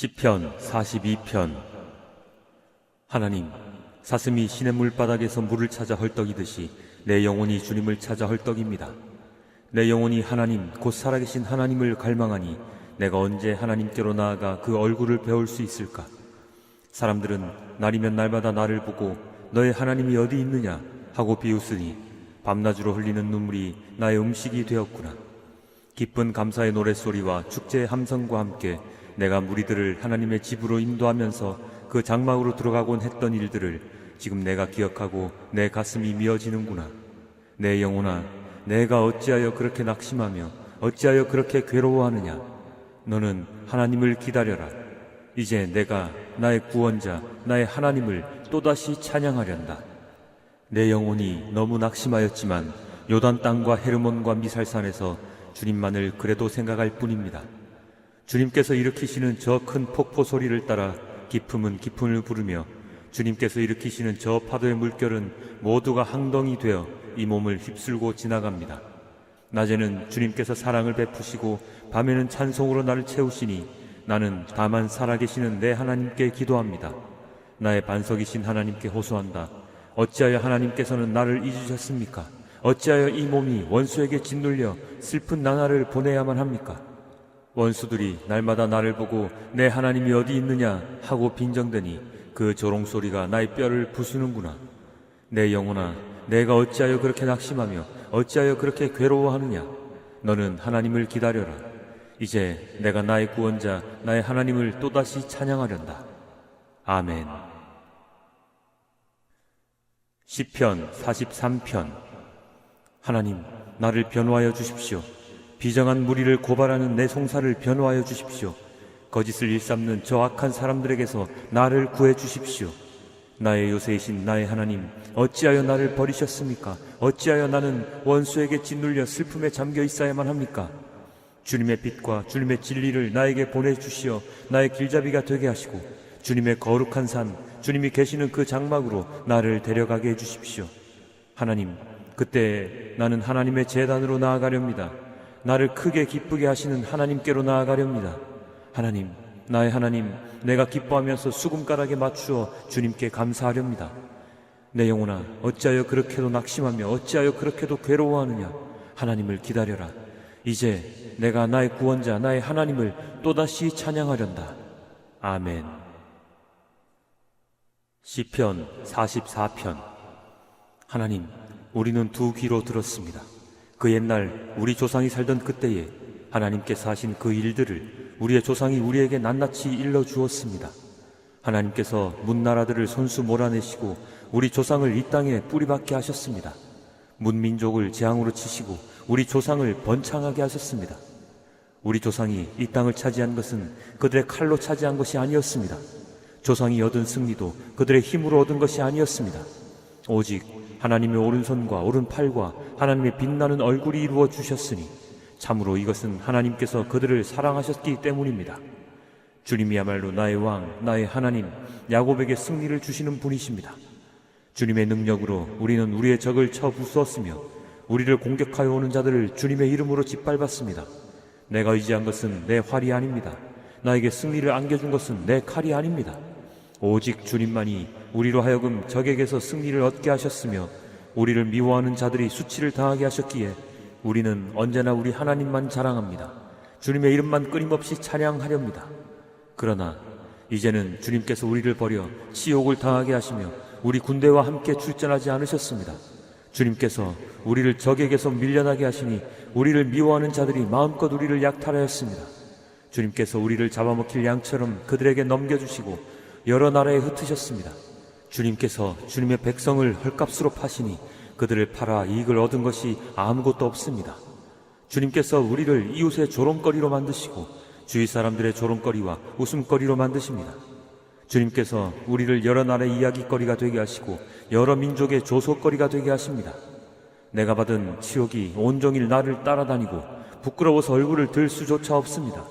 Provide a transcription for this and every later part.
시편 42편. 하나님, 사슴이 시냇물 바닥에서 물을 찾아 헐떡이듯이 내 영혼이 주님을 찾아 헐떡입니다. 내 영혼이 하나님 곧 살아계신 하나님을 갈망하니 내가 언제 하나님께로 나아가 그 얼굴을 배울 수 있을까? 사람들은 날이면 날마다 나를 보고 너의 하나님이 어디 있느냐 하고 비웃으니 밤낮으로 흘리는 눈물이 나의 음식이 되었구나. 기쁜 감사의 노랫소리와 축제의 함성과 함께 내가 무리들을 하나님의 집으로 인도하면서 그 장막으로 들어가곤 했던 일들을 지금 내가 기억하고 내 가슴이 미어지는구나. 내 영혼아, 내가 어찌하여 그렇게 낙심하며 어찌하여 그렇게 괴로워하느냐. 너는 하나님을 기다려라. 이제 내가 나의 구원자 나의 하나님을 또다시 찬양하련다. 내 영혼이 너무 낙심하였지만 요단 땅과 헤르몬과 미살산에서 주님만을 그래도 생각할 뿐입니다. 주님께서 일으키시는 저 큰 폭포 소리를 따라 깊음은 깊음을 부르며 주님께서 일으키시는 저 파도의 물결은 모두가 항덩이 되어 이 몸을 휩쓸고 지나갑니다. 낮에는 주님께서 사랑을 베푸시고 밤에는 찬송으로 나를 채우시니 나는 다만 살아계시는 내 하나님께 기도합니다. 나의 반석이신 하나님께 호소한다. 어찌하여 하나님께서는 나를 잊으셨습니까? 어찌하여 이 몸이 원수에게 짓눌려 슬픈 나날을 보내야만 합니까? 원수들이 날마다 나를 보고 내 하나님이 어디 있느냐 하고 빈정대니 그 조롱소리가 나의 뼈를 부수는구나. 내 영혼아, 내가 어찌하여 그렇게 낙심하며 어찌하여 그렇게 괴로워하느냐. 너는 하나님을 기다려라. 이제 내가 나의 구원자 나의 하나님을 또다시 찬양하련다. 아멘. 시편 43편. 하나님, 나를 변호하여 주십시오. 비정한 무리를 고발하는 내 송사를 변호하여 주십시오. 거짓을 일삼는 저 악한 사람들에게서 나를 구해 주십시오. 나의 요새이신 나의 하나님, 어찌하여 나를 버리셨습니까? 어찌하여 나는 원수에게 짓눌려 슬픔에 잠겨 있어야만 합니까? 주님의 빛과 주님의 진리를 나에게 보내주시어 나의 길잡이가 되게 하시고 주님의 거룩한 산, 주님이 계시는 그 장막으로 나를 데려가게 해주십시오. 하나님, 그때 나는 하나님의 제단으로 나아가렵니다. 나를 크게 기쁘게 하시는 하나님께로 나아가렵니다. 하나님, 나의 하나님, 내가 기뻐하면서 수금가락에 맞추어 주님께 감사하렵니다. 내 영혼아, 어찌하여 그렇게도 낙심하며 어찌하여 그렇게도 괴로워하느냐. 하나님을 기다려라. 이제 내가 나의 구원자 나의 하나님을 또다시 찬양하련다. 아멘. 시편 44편. 하나님, 우리는 두 귀로 들었습니다. 그 옛날 우리 조상이 살던 그때에 하나님께서 하신 그 일들을 우리의 조상이 우리에게 낱낱이 일러주었습니다. 하나님께서 문나라들을 손수 몰아내시고 우리 조상을 이 땅에 뿌리박게 하셨습니다. 문민족을 재앙으로 치시고 우리 조상을 번창하게 하셨습니다. 우리 조상이 이 땅을 차지한 것은 그들의 칼로 차지한 것이 아니었습니다. 조상이 얻은 승리도 그들의 힘으로 얻은 것이 아니었습니다. 오직 하나님의 오른손과 오른팔과 하나님의 빛나는 얼굴이 이루어 주셨으니 참으로 이것은 하나님께서 그들을 사랑하셨기 때문입니다. 주님이야말로 나의 왕, 나의 하나님, 야곱에게 승리를 주시는 분이십니다. 주님의 능력으로 우리는 우리의 적을 쳐 부수었으며 우리를 공격하여 오는 자들을 주님의 이름으로 짓밟았습니다. 내가 의지한 것은 내 활이 아닙니다. 나에게 승리를 안겨준 것은 내 칼이 아닙니다. 오직 주님만이 우리로 하여금 적에게서 승리를 얻게 하셨으며 우리를 미워하는 자들이 수치를 당하게 하셨기에 우리는 언제나 우리 하나님만 자랑합니다. 주님의 이름만 끊임없이 찬양하렵니다. 그러나 이제는 주님께서 우리를 버려 치욕을 당하게 하시며 우리 군대와 함께 출전하지 않으셨습니다. 주님께서 우리를 적에게서 밀려나게 하시니 우리를 미워하는 자들이 마음껏 우리를 약탈하였습니다. 주님께서 우리를 잡아먹힐 양처럼 그들에게 넘겨주시고 여러 나라에 흩으셨습니다. 주님께서 주님의 백성을 헐값으로 파시니 그들을 팔아 이익을 얻은 것이 아무것도 없습니다. 주님께서 우리를 이웃의 조롱거리로 만드시고 주위 사람들의 조롱거리와 웃음거리로 만드십니다. 주님께서 우리를 여러 나라의 이야기거리가 되게 하시고 여러 민족의 조소거리가 되게 하십니다. 내가 받은 치욕이 온종일 나를 따라다니고 부끄러워서 얼굴을 들 수조차 없습니다.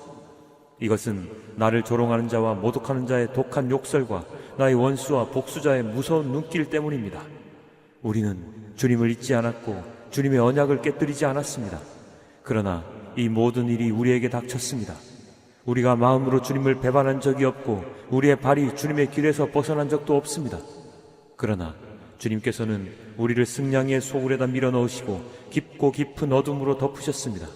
이것은 나를 조롱하는 자와 모독하는 자의 독한 욕설과 나의 원수와 복수자의 무서운 눈길 때문입니다. 우리는 주님을 잊지 않았고 주님의 언약을 깨뜨리지 않았습니다. 그러나 이 모든 일이 우리에게 닥쳤습니다. 우리가 마음으로 주님을 배반한 적이 없고 우리의 발이 주님의 길에서 벗어난 적도 없습니다. 그러나 주님께서는 우리를 승냥이의 소굴에다 밀어넣으시고 깊고 깊은 어둠으로 덮으셨습니다.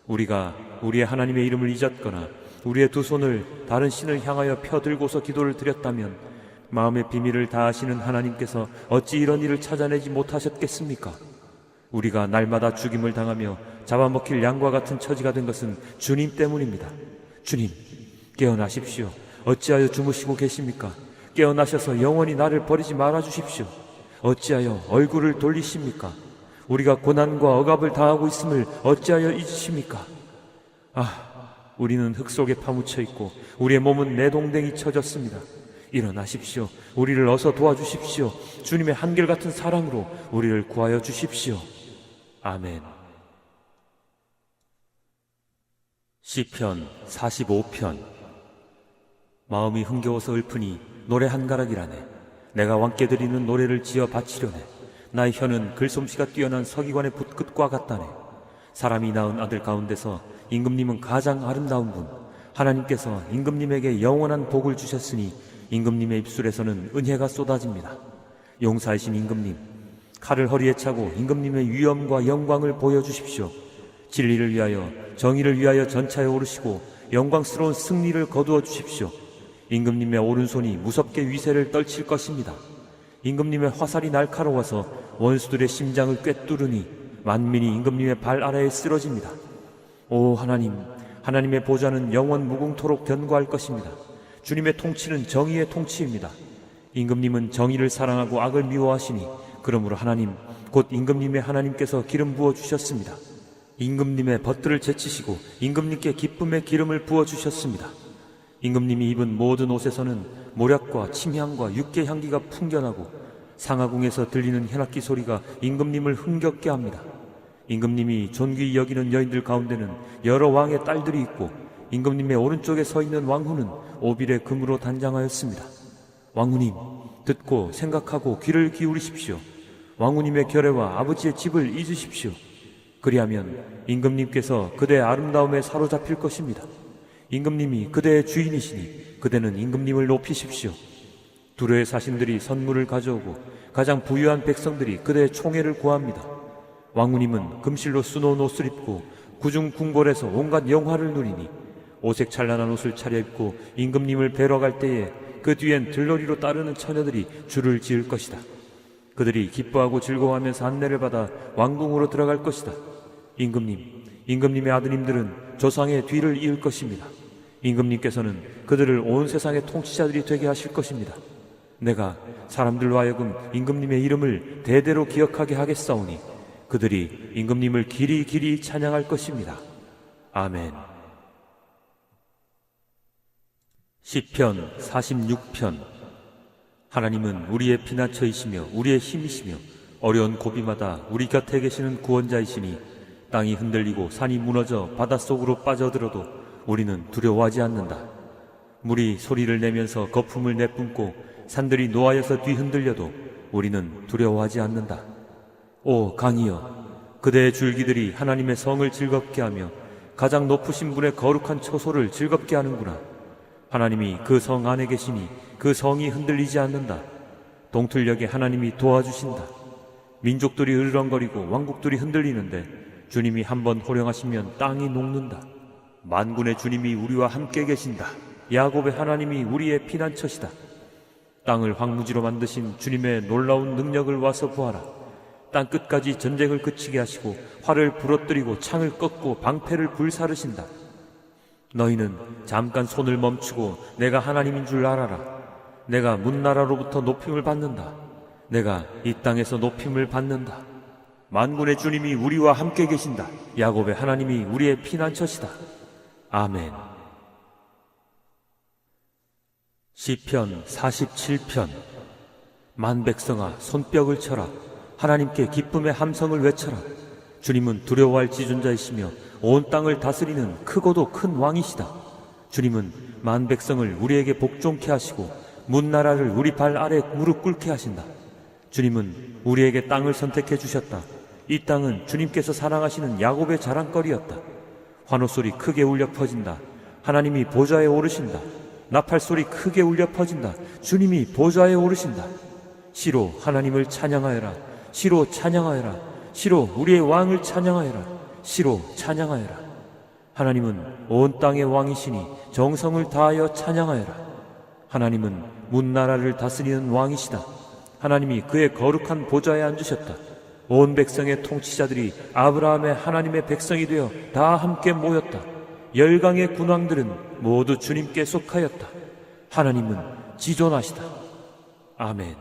우리가 우리의 하나님의 이름을 잊었거나 우리의 두 손을 다른 신을 향하여 펴들고서 기도를 드렸다면 마음의 비밀을 다 아시는 하나님께서 어찌 이런 일을 찾아내지 못하셨겠습니까? 우리가 날마다 죽임을 당하며 잡아먹힐 양과 같은 처지가 된 것은 주님 때문입니다. 주님, 깨어나십시오. 어찌하여 주무시고 계십니까? 깨어나셔서 영원히 나를 버리지 말아주십시오. 어찌하여 얼굴을 돌리십니까? 우리가 고난과 억압을 당하고 있음을 어찌하여 잊으십니까? 우리는 흙 속에 파묻혀 있고 우리의 몸은 내동댕이 쳐졌습니다. 일어나십시오. 우리를 어서 도와주십시오. 주님의 한결같은 사랑으로 우리를 구하여 주십시오. 아멘. 시편 45편. 마음이 흥겨워서 읊으니 노래 한 가락이라네. 내가 왕께 드리는 노래를 지어 바치려네. 나의 혀는 글솜씨가 뛰어난 서기관의 붓끝과 같다네. 사람이 낳은 아들 가운데서 임금님은 가장 아름다운 분. 하나님께서 임금님에게 영원한 복을 주셨으니 임금님의 입술에서는 은혜가 쏟아집니다. 용사이신 임금님, 칼을 허리에 차고 임금님의 위엄과 영광을 보여주십시오. 진리를 위하여 정의를 위하여 전차에 오르시고 영광스러운 승리를 거두어 주십시오. 임금님의 오른손이 무섭게 위세를 떨칠 것입니다. 임금님의 화살이 날카로워서 원수들의 심장을 꿰뚫으니 만민이 임금님의 발 아래에 쓰러집니다. 오 하나님, 하나님의 보좌는 영원 무궁토록 견고할 것입니다. 주님의 통치는 정의의 통치입니다. 임금님은 정의를 사랑하고 악을 미워하시니 그러므로 하나님, 곧 임금님의 하나님께서 기름 부어 주셨습니다. 임금님의 벗들을 제치시고 임금님께 기쁨의 기름을 부어 주셨습니다. 임금님이 입은 모든 옷에서는 모략과 침향과 육개 향기가 풍겨나고 상하궁에서 들리는 현악기 소리가 임금님을 흥겹게 합니다. 임금님이 존귀히 여기는 여인들 가운데는 여러 왕의 딸들이 있고 임금님의 오른쪽에 서 있는 왕후는 오빌의 금으로 단장하였습니다. 왕후님, 듣고 생각하고 귀를 기울이십시오. 왕후님의 결례와 아버지의 집을 잊으십시오. 그리하면 임금님께서 그대의 아름다움에 사로잡힐 것입니다. 임금님이 그대의 주인이시니 그대는 임금님을 높이십시오. 두려의 사신들이 선물을 가져오고 가장 부유한 백성들이 그대의 총애를 구합니다. 왕후님은 금실로 수놓은 옷을 입고 구중 궁궐에서 온갖 영화를 누리니 오색 찬란한 옷을 차려입고 임금님을 뵈러 갈 때에 그 뒤엔 들러리로 따르는 처녀들이 줄을 지을 것이다. 그들이 기뻐하고 즐거워하면서 안내를 받아 왕궁으로 들어갈 것이다. 임금님의 아드님들은 조상의 뒤를 이을 것입니다. 임금님께서는 그들을 온 세상의 통치자들이 되게 하실 것입니다. 내가 사람들로 하여금 임금님의 이름을 대대로 기억하게 하겠사오니 그들이 임금님을 길이 길이 찬양할 것입니다. 아멘. 시편 46편. 하나님은 우리의 피난처이시며 우리의 힘이시며 어려운 고비마다 우리 곁에 계시는 구원자이시니 땅이 흔들리고 산이 무너져 바닷속으로 빠져들어도 우리는 두려워하지 않는다. 물이 소리를 내면서 거품을 내뿜고 산들이 노하여서 뒤흔들려도 우리는 두려워하지 않는다. 오 강이여, 그대의 줄기들이 하나님의 성을 즐겁게 하며 가장 높으신 분의 거룩한 처소를 즐겁게 하는구나. 하나님이 그 성 안에 계시니 그 성이 흔들리지 않는다. 동틀녘에 하나님이 도와주신다. 민족들이 으르렁거리고 왕국들이 흔들리는데 주님이 한번 호령하시면 땅이 녹는다. 만군의 주님이 우리와 함께 계신다. 야곱의 하나님이 우리의 피난처시다. 땅을 황무지로 만드신 주님의 놀라운 능력을 와서 보아라. 땅 끝까지 전쟁을 그치게 하시고 활을 부러뜨리고 창을 꺾고 방패를 불사르신다. 너희는 잠깐 손을 멈추고 내가 하나님인 줄 알아라. 내가 문나라로부터 높임을 받는다. 내가 이 땅에서 높임을 받는다. 만군의 주님이 우리와 함께 계신다. 야곱의 하나님이 우리의 피난처시다. 아멘. 시편 47편. 만백성아 손뼉을 쳐라. 하나님께 기쁨의 함성을 외쳐라. 주님은 두려워할 지존자이시며 온 땅을 다스리는 크고도 큰 왕이시다. 주님은 만백성을 우리에게 복종케 하시고 문나라를 우리 발 아래 무릎 꿇게 하신다. 주님은 우리에게 땅을 선택해 주셨다. 이 땅은 주님께서 사랑하시는 야곱의 자랑거리였다. 환호소리 크게 울려 퍼진다. 하나님이 보좌에 오르신다. 나팔소리 크게 울려 퍼진다. 주님이 보좌에 오르신다. 시로 하나님을 찬양하여라. 시로 찬양하여라. 시로 우리의 왕을 찬양하여라. 시로 찬양하여라. 하나님은 온 땅의 왕이시니 정성을 다하여 찬양하여라. 하나님은 문나라를 다스리는 왕이시다. 하나님이 그의 거룩한 보좌에 앉으셨다. 온 백성의 통치자들이 아브라함의 하나님의 백성이 되어 다 함께 모였다. 열강의 군왕들은 모두 주님께 속하였다. 하나님은 지존하시다. 아멘.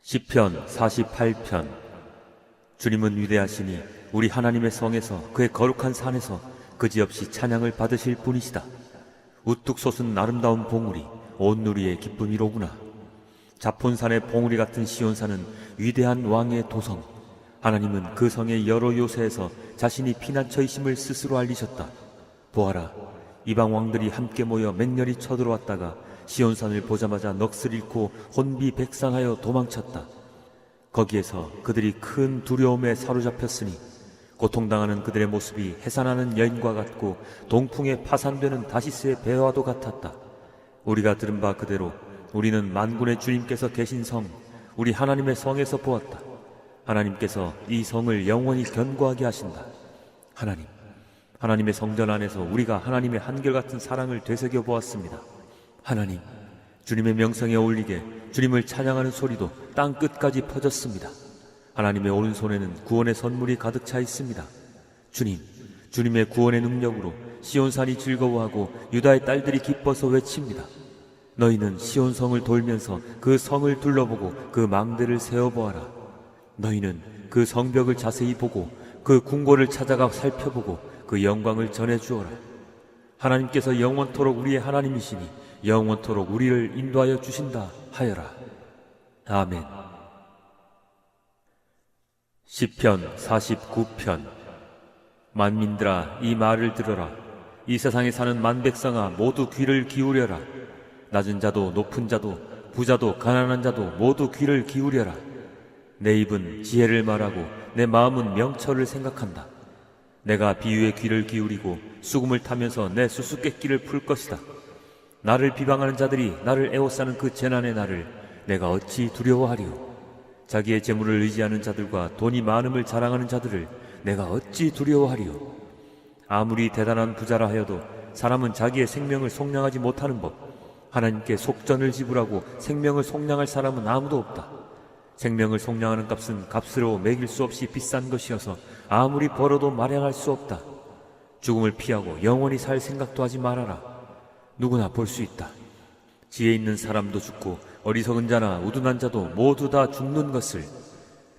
시편 48편. 주님은 위대하시니 우리 하나님의 성에서 그의 거룩한 산에서 그지없이 찬양을 받으실 분이시다. 우뚝 솟은 아름다운 봉우리, 온 누리의 기쁨이로구나. 자폰산의 봉우리 같은 시온산은 위대한 왕의 도성. 하나님은 그 성의 여러 요새에서 자신이 피난처이심을 스스로 알리셨다. 보아라, 이방 왕들이 함께 모여 맹렬히 쳐들어왔다가 시온산을 보자마자 넋을 잃고 혼비백산하여 도망쳤다. 거기에서 그들이 큰 두려움에 사로잡혔으니 고통당하는 그들의 모습이 해산하는 여인과 같고 동풍에 파산되는 다시스의 배와도 같았다. 우리가 들은 바 그대로 우리는 만군의 주님께서 계신 성, 우리 하나님의 성에서 보았다. 하나님께서 이 성을 영원히 견고하게 하신다. 하나님의 성전 안에서 우리가 하나님의 한결같은 사랑을 되새겨 보았습니다. 하나님, 주님의 명성에 어울리게 주님을 찬양하는 소리도 땅 끝까지 퍼졌습니다. 하나님의 오른손에는 구원의 선물이 가득 차 있습니다. 주님의 구원의 능력으로 시온산이 즐거워하고 유다의 딸들이 기뻐서 외칩니다. 너희는 시온성을 돌면서 그 성을 둘러보고 그 망대를 세어보아라. 너희는 그 성벽을 자세히 보고 그 궁궐을 찾아가 살펴보고 그 영광을 전해주어라. 하나님께서 영원토록 우리의 하나님이시니 영원토록 우리를 인도하여 주신다 하여라. 아멘. 시편 49편. 만민들아, 이 말을 들어라. 이 세상에 사는 만백성아, 모두 귀를 기울여라. 낮은 자도 높은 자도 부자도 가난한 자도 모두 귀를 기울여라. 내 입은 지혜를 말하고 내 마음은 명철을 생각한다. 내가 비유의 귀를 기울이고 수금을 타면서 내 수수께끼를 풀 것이다. 나를 비방하는 자들이 나를 에워싸는 그 재난의 날을 내가 어찌 두려워하리요. 자기의 재물을 의지하는 자들과 돈이 많음을 자랑하는 자들을 내가 어찌 두려워하리요. 아무리 대단한 부자라 하여도 사람은 자기의 생명을 속량하지 못하는 법. 하나님께 속전을 지불하고 생명을 속량할 사람은 아무도 없다. 생명을 속량하는 값은 값으로 매길 수 없이 비싼 것이어서 아무리 벌어도 마량할 수 없다. 죽음을 피하고 영원히 살 생각도 하지 말아라. 누구나 볼 수 있다. 지혜 있는 사람도 죽고 어리석은 자나 우둔한 자도 모두 다 죽는 것을.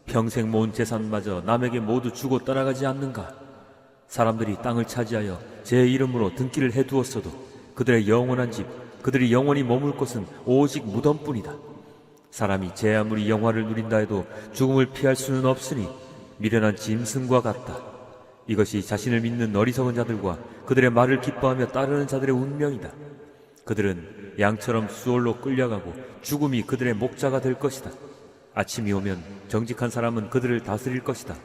평생 모은 재산마저 남에게 모두 주고 떠나가지 않는가. 사람들이 땅을 차지하여 제 이름으로 등기를 해두었어도 그들의 영원한 집, 그들이 영원히 머물 곳은 오직 무덤뿐이다. 사람이 제 아무리 영화를 누린다 해도 죽음을 피할 수는 없으니 미련한 짐승과 같다. 이것이 자신을 믿는 어리석은 자들과 그들의 말을 기뻐하며 따르는 자들의 운명이다. 그들은 양처럼 수월로 끌려가고 죽음이 그들의 목자가 될 것이다. 아침이 오면 정직한 사람은 그들을 다스릴 것이다.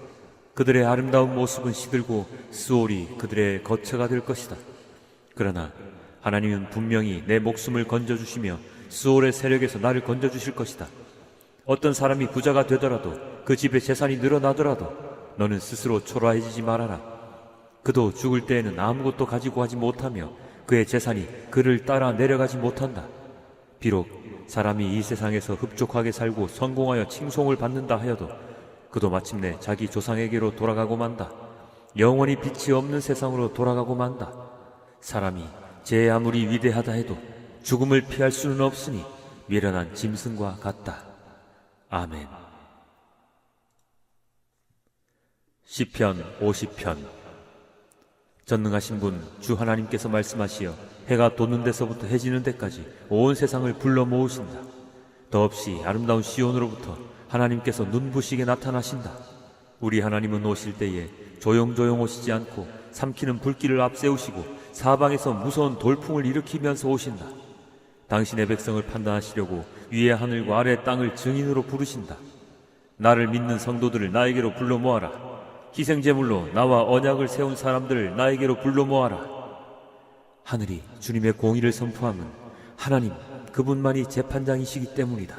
그들의 아름다운 모습은 시들고 수월이 그들의 거처가 될 것이다. 그러나 하나님은 분명히 내 목숨을 건져주시며 수월의 세력에서 나를 건져주실 것이다. 어떤 사람이 부자가 되더라도 그 집에 재산이 늘어나더라도 너는 스스로 초라해지지 말아라. 그도 죽을 때에는 아무것도 가지고 가지 못하며 그의 재산이 그를 따라 내려가지 못한다. 비록 사람이 이 세상에서 흡족하게 살고 성공하여 칭송을 받는다 하여도 그도 마침내 자기 조상에게로 돌아가고 만다. 영원히 빛이 없는 세상으로 돌아가고 만다. 사람이 제 아무리 위대하다 해도 죽음을 피할 수는 없으니 미련한 짐승과 같다. 아멘. 시편 50편. 전능하신 분 주 하나님께서 말씀하시어 해가 돋는 데서부터 해지는 데까지 온 세상을 불러 모으신다. 더없이 아름다운 시온으로부터 하나님께서 눈부시게 나타나신다. 우리 하나님은 오실 때에 조용조용 오시지 않고 삼키는 불길을 앞세우시고 사방에서 무서운 돌풍을 일으키면서 오신다. 당신의 백성을 판단하시려고 위의 하늘과 아래 땅을 증인으로 부르신다. 나를 믿는 성도들을 나에게로 불러 모아라. 희생제물로 나와 언약을 세운 사람들을 나에게로 불러 모아라. 하늘이 주님의 공의를 선포함은 하나님 그분만이 재판장이시기 때문이다.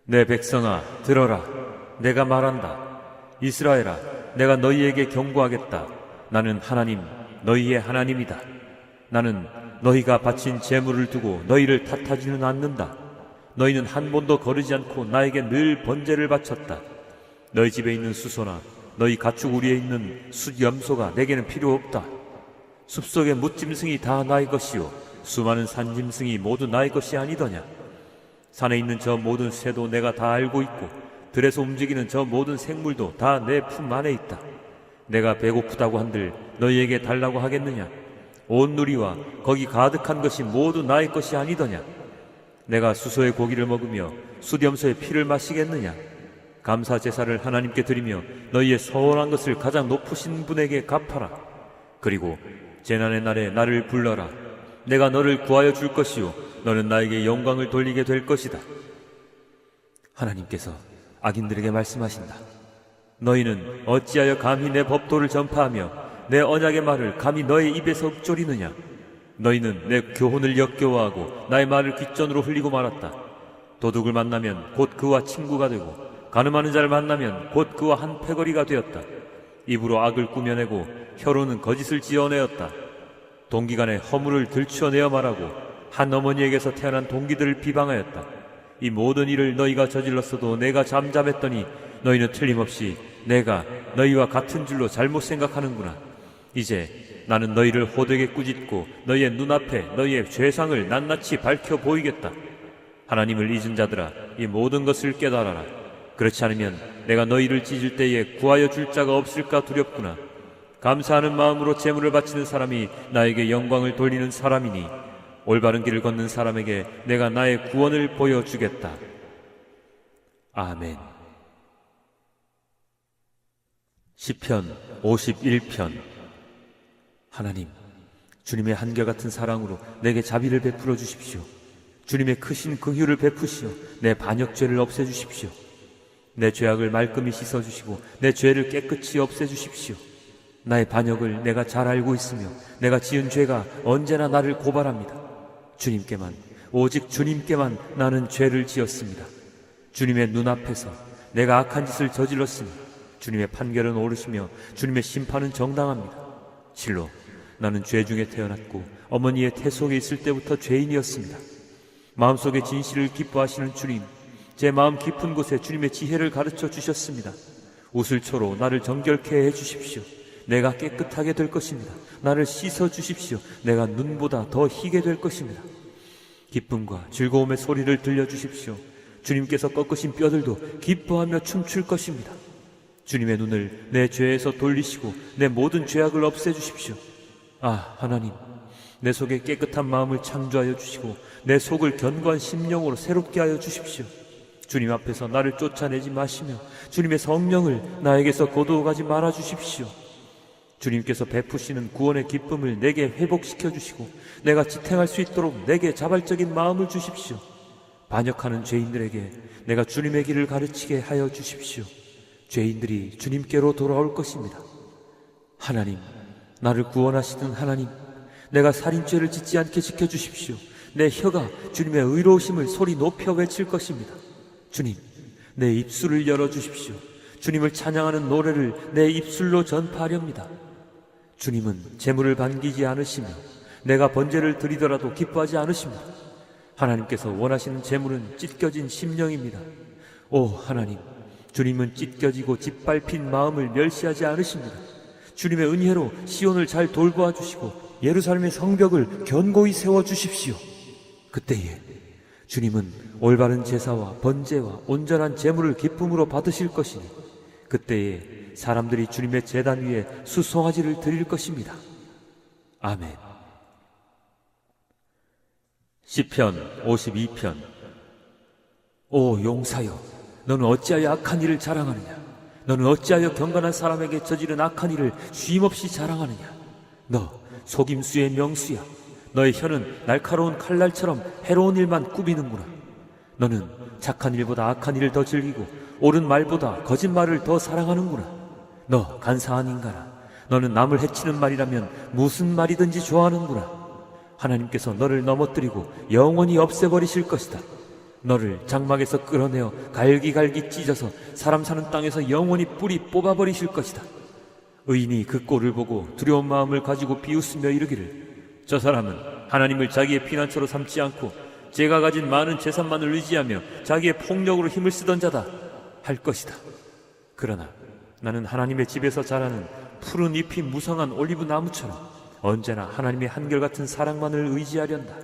내 백성아 들어라. 내가 말한다. 이스라엘아, 내가 너희에게 경고하겠다. 나는 하나님, 너희의 하나님이다. 나는 너희가 바친 제물을 두고 너희를 탓하지는 않는다. 너희는 한 번도 거르지 않고 나에게 늘 번제를 바쳤다. 너희 집에 있는 수소나 너희 가축우리에 있는 숫염소가 내게는 필요 없다. 숲속의 뭇짐승이 다 나의 것이요 수많은 산짐승이 모두 나의 것이 아니더냐. 산에 있는 저 모든 새도 내가 다 알고 있고 들에서 움직이는 저 모든 생물도 다 내 품 안에 있다. 내가 배고프다고 한들 너희에게 달라고 하겠느냐. 온 누리와 거기 가득한 것이 모두 나의 것이 아니더냐. 내가 수소의 고기를 먹으며 숫염소의 피를 마시겠느냐. 감사 제사를 하나님께 드리며 너희의 서원한 것을 가장 높으신 분에게 갚아라. 그리고 재난의 날에 나를 불러라. 내가 너를 구하여 줄 것이요 너는 나에게 영광을 돌리게 될 것이다. 하나님께서 악인들에게 말씀하신다. 너희는 어찌하여 감히 내 법도를 전파하며 내 언약의 말을 감히 너의 입에서 읊조리느냐. 너희는 내 교훈을 역겨워하고 나의 말을 귓전으로 흘리고 말았다. 도둑을 만나면 곧 그와 친구가 되고 가늠하는 자를 만나면 곧 그와 한 패거리가 되었다. 입으로 악을 꾸며내고 혀로는 거짓을 지어내었다. 동기간에 허물을 들추어내어 말하고 한 어머니에게서 태어난 동기들을 비방하였다. 이 모든 일을 너희가 저질렀어도 내가 잠잠했더니 너희는 틀림없이 내가 너희와 같은 줄로 잘못 생각하는구나. 이제 나는 너희를 호되게 꾸짖고 너희의 눈앞에 너희의 죄상을 낱낱이 밝혀 보이겠다. 하나님을 잊은 자들아, 이 모든 것을 깨달아라. 그렇지 않으면 내가 너희를 찢을 때에 구하여 줄 자가 없을까 두렵구나. 감사하는 마음으로 제물을 바치는 사람이 나에게 영광을 돌리는 사람이니 올바른 길을 걷는 사람에게 내가 나의 구원을 보여주겠다. 아멘. 시편 51편. 하나님, 주님의 한결같은 사랑으로 내게 자비를 베풀어 주십시오. 주님의 크신 긍휼을 베푸시어 내 반역죄를 없애주십시오. 내 죄악을 말끔히 씻어주시고 내 죄를 깨끗이 없애주십시오. 나의 반역을 내가 잘 알고 있으며 내가 지은 죄가 언제나 나를 고발합니다. 주님께만, 오직 주님께만 나는 죄를 지었습니다. 주님의 눈앞에서 내가 악한 짓을 저질렀으니 주님의 판결은 옳으시며 주님의 심판은 정당합니다. 실로 나는 죄 중에 태어났고 어머니의 태 속에 있을 때부터 죄인이었습니다. 마음속에 진실을 기뻐하시는 주님, 제 마음 깊은 곳에 주님의 지혜를 가르쳐 주셨습니다. 우슬초로 나를 정결케 해주십시오. 내가 깨끗하게 될 것입니다. 나를 씻어 주십시오. 내가 눈보다 더 희게 될 것입니다. 기쁨과 즐거움의 소리를 들려주십시오. 주님께서 꺾으신 뼈들도 기뻐하며 춤출 것입니다. 주님의 눈을 내 죄에서 돌리시고 내 모든 죄악을 없애주십시오. 아, 하나님, 내 속에 깨끗한 마음을 창조하여 주시고 내 속을 견고한 심령으로 새롭게 하여 주십시오. 주님 앞에서 나를 쫓아내지 마시며 주님의 성령을 나에게서 거두어가지 말아 주십시오. 주님께서 베푸시는 구원의 기쁨을 내게 회복시켜 주시고 내가 지탱할 수 있도록 내게 자발적인 마음을 주십시오. 반역하는 죄인들에게 내가 주님의 길을 가르치게 하여 주십시오. 죄인들이 주님께로 돌아올 것입니다. 하나님, 나를 구원하시는 하나님, 내가 살인죄를 짓지 않게 지켜주십시오. 내 혀가 주님의 의로우심을 소리 높여 외칠 것입니다. 주님, 내 입술을 열어주십시오. 주님을 찬양하는 노래를 내 입술로 전파하렵니다. 주님은 재물을 반기지 않으시며 내가 번제를 드리더라도 기뻐하지 않으십니다. 하나님께서 원하시는 재물은 찢겨진 심령입니다. 오 하나님, 주님은 찢겨지고 짓밟힌 마음을 멸시하지 않으십니다. 주님의 은혜로 시온을 잘 돌보아 주시고 예루살렘의 성벽을 견고히 세워주십시오. 그때에 주님은 올바른 제사와 번제와 온전한 제물을 기쁨으로 받으실 것이니 그때에 사람들이 주님의 제단 위에 수송아지를 드릴 것입니다. 아멘. 시편 52편. 오 용사여, 너는 어찌하여 악한 일을 자랑하느냐? 너는 어찌하여 경건한 사람에게 저지른 악한 일을 쉼없이 자랑하느냐? 너 속임수의 명수야. 너의 혀는 날카로운 칼날처럼 해로운 일만 꾸미는구나. 너는 착한 일보다 악한 일을 더 즐기고 옳은 말보다 거짓말을 더 사랑하는구나. 너 간사한 인간아, 너는 남을 해치는 말이라면 무슨 말이든지 좋아하는구나. 하나님께서 너를 넘어뜨리고 영원히 없애버리실 것이다. 너를 장막에서 끌어내어 갈기갈기 찢어서 사람 사는 땅에서 영원히 뿌리 뽑아버리실 것이다. 의인이 그 꼴을 보고 두려운 마음을 가지고 비웃으며 이르기를, 저 사람은 하나님을 자기의 피난처로 삼지 않고 제가 가진 많은 재산만을 의지하며 자기의 폭력으로 힘을 쓰던 자다 할 것이다. 그러나 나는 하나님의 집에서 자라는 푸른 잎이 무성한 올리브 나무처럼 언제나 하나님의 한결같은 사랑만을 의지하련다.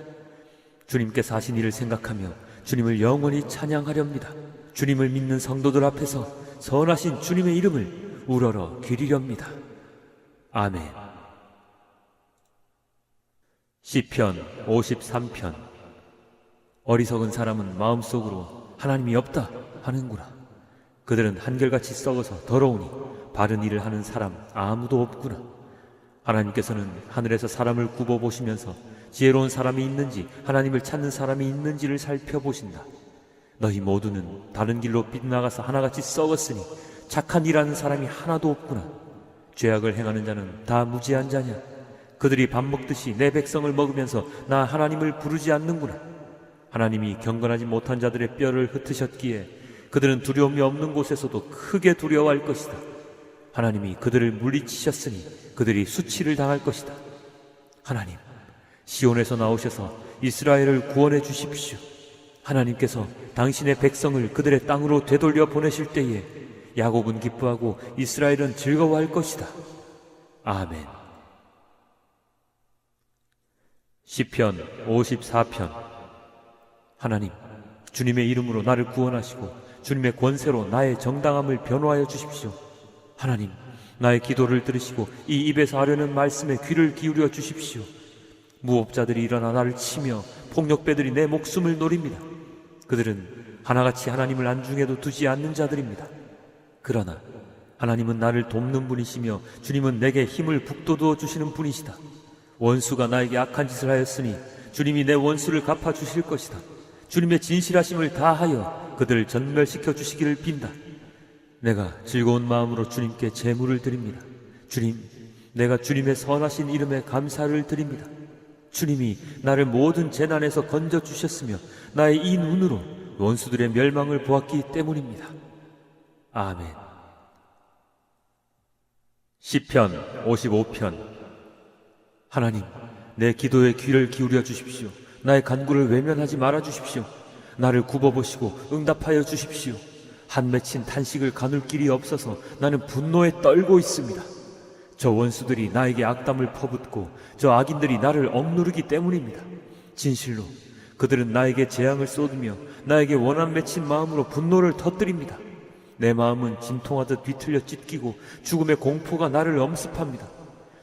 주님께서 하신 일을 생각하며 주님을 영원히 찬양하렵니다. 주님을 믿는 성도들 앞에서 선하신 주님의 이름을 우러러 기리렵니다. 아멘. 시편 53편. 어리석은 사람은 마음속으로 하나님이 없다 하는구나. 그들은 한결같이 썩어서 더러우니 바른 일을 하는 사람 아무도 없구나. 하나님께서는 하늘에서 사람을 굽어보시면서 지혜로운 사람이 있는지 하나님을 찾는 사람이 있는지를 살펴보신다. 너희 모두는 다른 길로 빗나가서 하나같이 썩었으니 착한 일하는 사람이 하나도 없구나. 죄악을 행하는 자는 다 무지한 자냐. 그들이 밥 먹듯이 내 백성을 먹으면서 나 하나님을 부르지 않는구나. 하나님이 경건하지 못한 자들의 뼈를 흩으셨기에 그들은 두려움이 없는 곳에서도 크게 두려워할 것이다. 하나님이 그들을 물리치셨으니 그들이 수치를 당할 것이다. 하나님, 시온에서 나오셔서 이스라엘을 구원해 주십시오. 하나님께서 당신의 백성을 그들의 땅으로 되돌려 보내실 때에 야곱은 기뻐하고 이스라엘은 즐거워할 것이다. 아멘. 시편 54편. 하나님, 주님의 이름으로 나를 구원하시고 주님의 권세로 나의 정당함을 변호하여 주십시오. 하나님, 나의 기도를 들으시고 이 입에서 하려는 말씀에 귀를 기울여 주십시오. 무업자들이 일어나 나를 치며 폭력배들이 내 목숨을 노립니다. 그들은 하나같이 하나님을 안중에도 두지 않는 자들입니다. 그러나 하나님은 나를 돕는 분이시며 주님은 내게 힘을 북돋워 주시는 분이시다. 원수가 나에게 악한 짓을 하였으니 주님이 내 원수를 갚아주실 것이다. 주님의 진실하심을 다하여 그들을 전멸시켜 주시기를 빈다. 내가 즐거운 마음으로 주님께 제물을 드립니다. 주님, 내가 주님의 선하신 이름에 감사를 드립니다. 주님이 나를 모든 재난에서 건져주셨으며 나의 이 눈으로 원수들의 멸망을 보았기 때문입니다. 아멘. 시편 55편. 하나님, 내 기도에 귀를 기울여 주십시오. 나의 간구를 외면하지 말아 주십시오. 나를 굽어보시고 응답하여 주십시오. 한 맺힌 탄식을 가눌 길이 없어서 나는 분노에 떨고 있습니다. 저 원수들이 나에게 악담을 퍼붓고 저 악인들이 나를 억누르기 때문입니다. 진실로 그들은 나에게 재앙을 쏟으며 나에게 원한 맺힌 마음으로 분노를 터뜨립니다. 내 마음은 진통하듯 뒤틀려 찢기고 죽음의 공포가 나를 엄습합니다.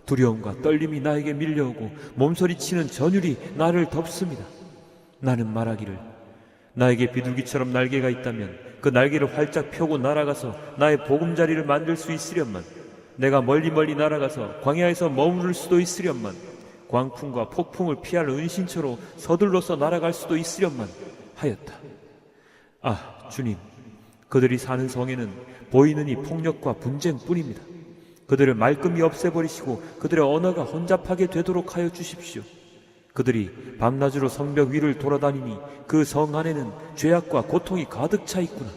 두려움과 떨림이 나에게 밀려오고 몸서리치는 전율이 나를 덮습니다. 나는 말하기를, 나에게 비둘기처럼 날개가 있다면 그 날개를 활짝 펴고 날아가서 나의 보금자리를 만들 수 있으련만. 내가 멀리 날아가서 광야에서 머무를 수도 있으련만. 광풍과 폭풍을 피할 은신처로 서둘러서 날아갈 수도 있으련만 하였다. 아, 주님, 그들이 사는 성에는 보이는 이 폭력과 분쟁뿐입니다. 그들을 말끔히 없애버리시고 그들의 언어가 혼잡하게 되도록 하여 주십시오. 그들이 밤낮으로 성벽 위를 돌아다니니 그 성 안에는 죄악과 고통이 가득 차 있구나.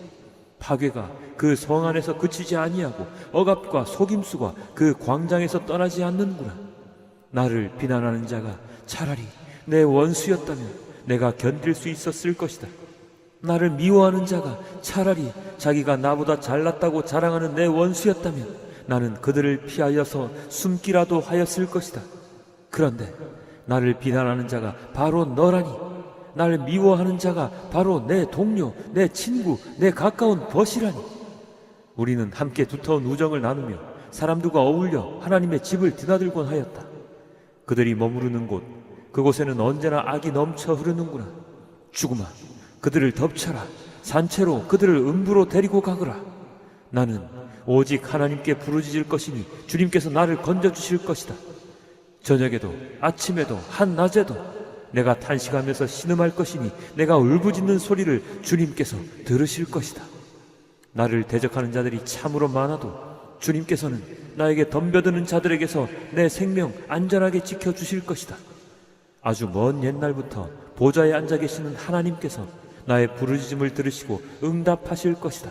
파괴가 그 성 안에서 그치지 아니하고 억압과 속임수가 그 광장에서 떠나지 않는구나. 나를 비난하는 자가 차라리 내 원수였다면 내가 견딜 수 있었을 것이다. 나를 미워하는 자가 차라리 자기가 나보다 잘났다고 자랑하는 내 원수였다면 나는 그들을 피하여서 숨기라도 하였을 것이다. 그런데 나를 비난하는 자가 바로 너라니, 나를 미워하는 자가 바로 내 동료, 내 친구, 내 가까운 벗이라니. 우리는 함께 두터운 우정을 나누며 사람들과 어울려 하나님의 집을 드나들곤 하였다. 그들이 머무르는 곳, 그곳에는 언제나 악이 넘쳐 흐르는구나. 죽음아, 그들을 덮쳐라. 산채로 그들을 음부로 데리고 가거라. 나는 오직 하나님께 부르짖을 것이니 주님께서 나를 건져주실 것이다. 저녁에도 아침에도 한낮에도 내가 탄식하면서 신음할 것이니 내가 울부짖는 소리를 주님께서 들으실 것이다. 나를 대적하는 자들이 참으로 많아도 주님께서는 나에게 덤벼드는 자들에게서 내 생명 안전하게 지켜주실 것이다. 아주 먼 옛날부터 보좌에 앉아 계시는 하나님께서 나의 부르짖음을 들으시고 응답하실 것이다.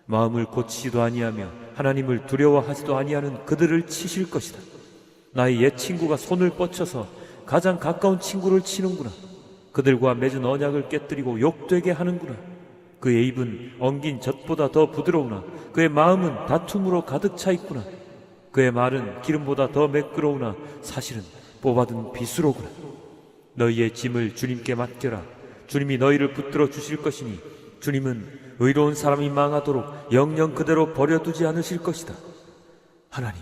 마음을 고치지도 아니하며 하나님을 두려워하지도 아니하는 그들을 치실 것이다. 나의 옛 친구가 손을 뻗쳐서 가장 가까운 친구를 치는구나. 그들과 맺은 언약을 깨뜨리고 욕되게 하는구나. 그의 입은 엉긴 젖보다 더 부드러우나 그의 마음은 다툼으로 가득 차 있구나. 그의 말은 기름보다 더 매끄러우나 사실은 뽑아둔 비수로구나. 너희의 짐을 주님께 맡겨라. 주님이 너희를 붙들어 주실 것이니 주님은 의로운 사람이 망하도록 영영 그대로 버려두지 않으실 것이다. 하나님,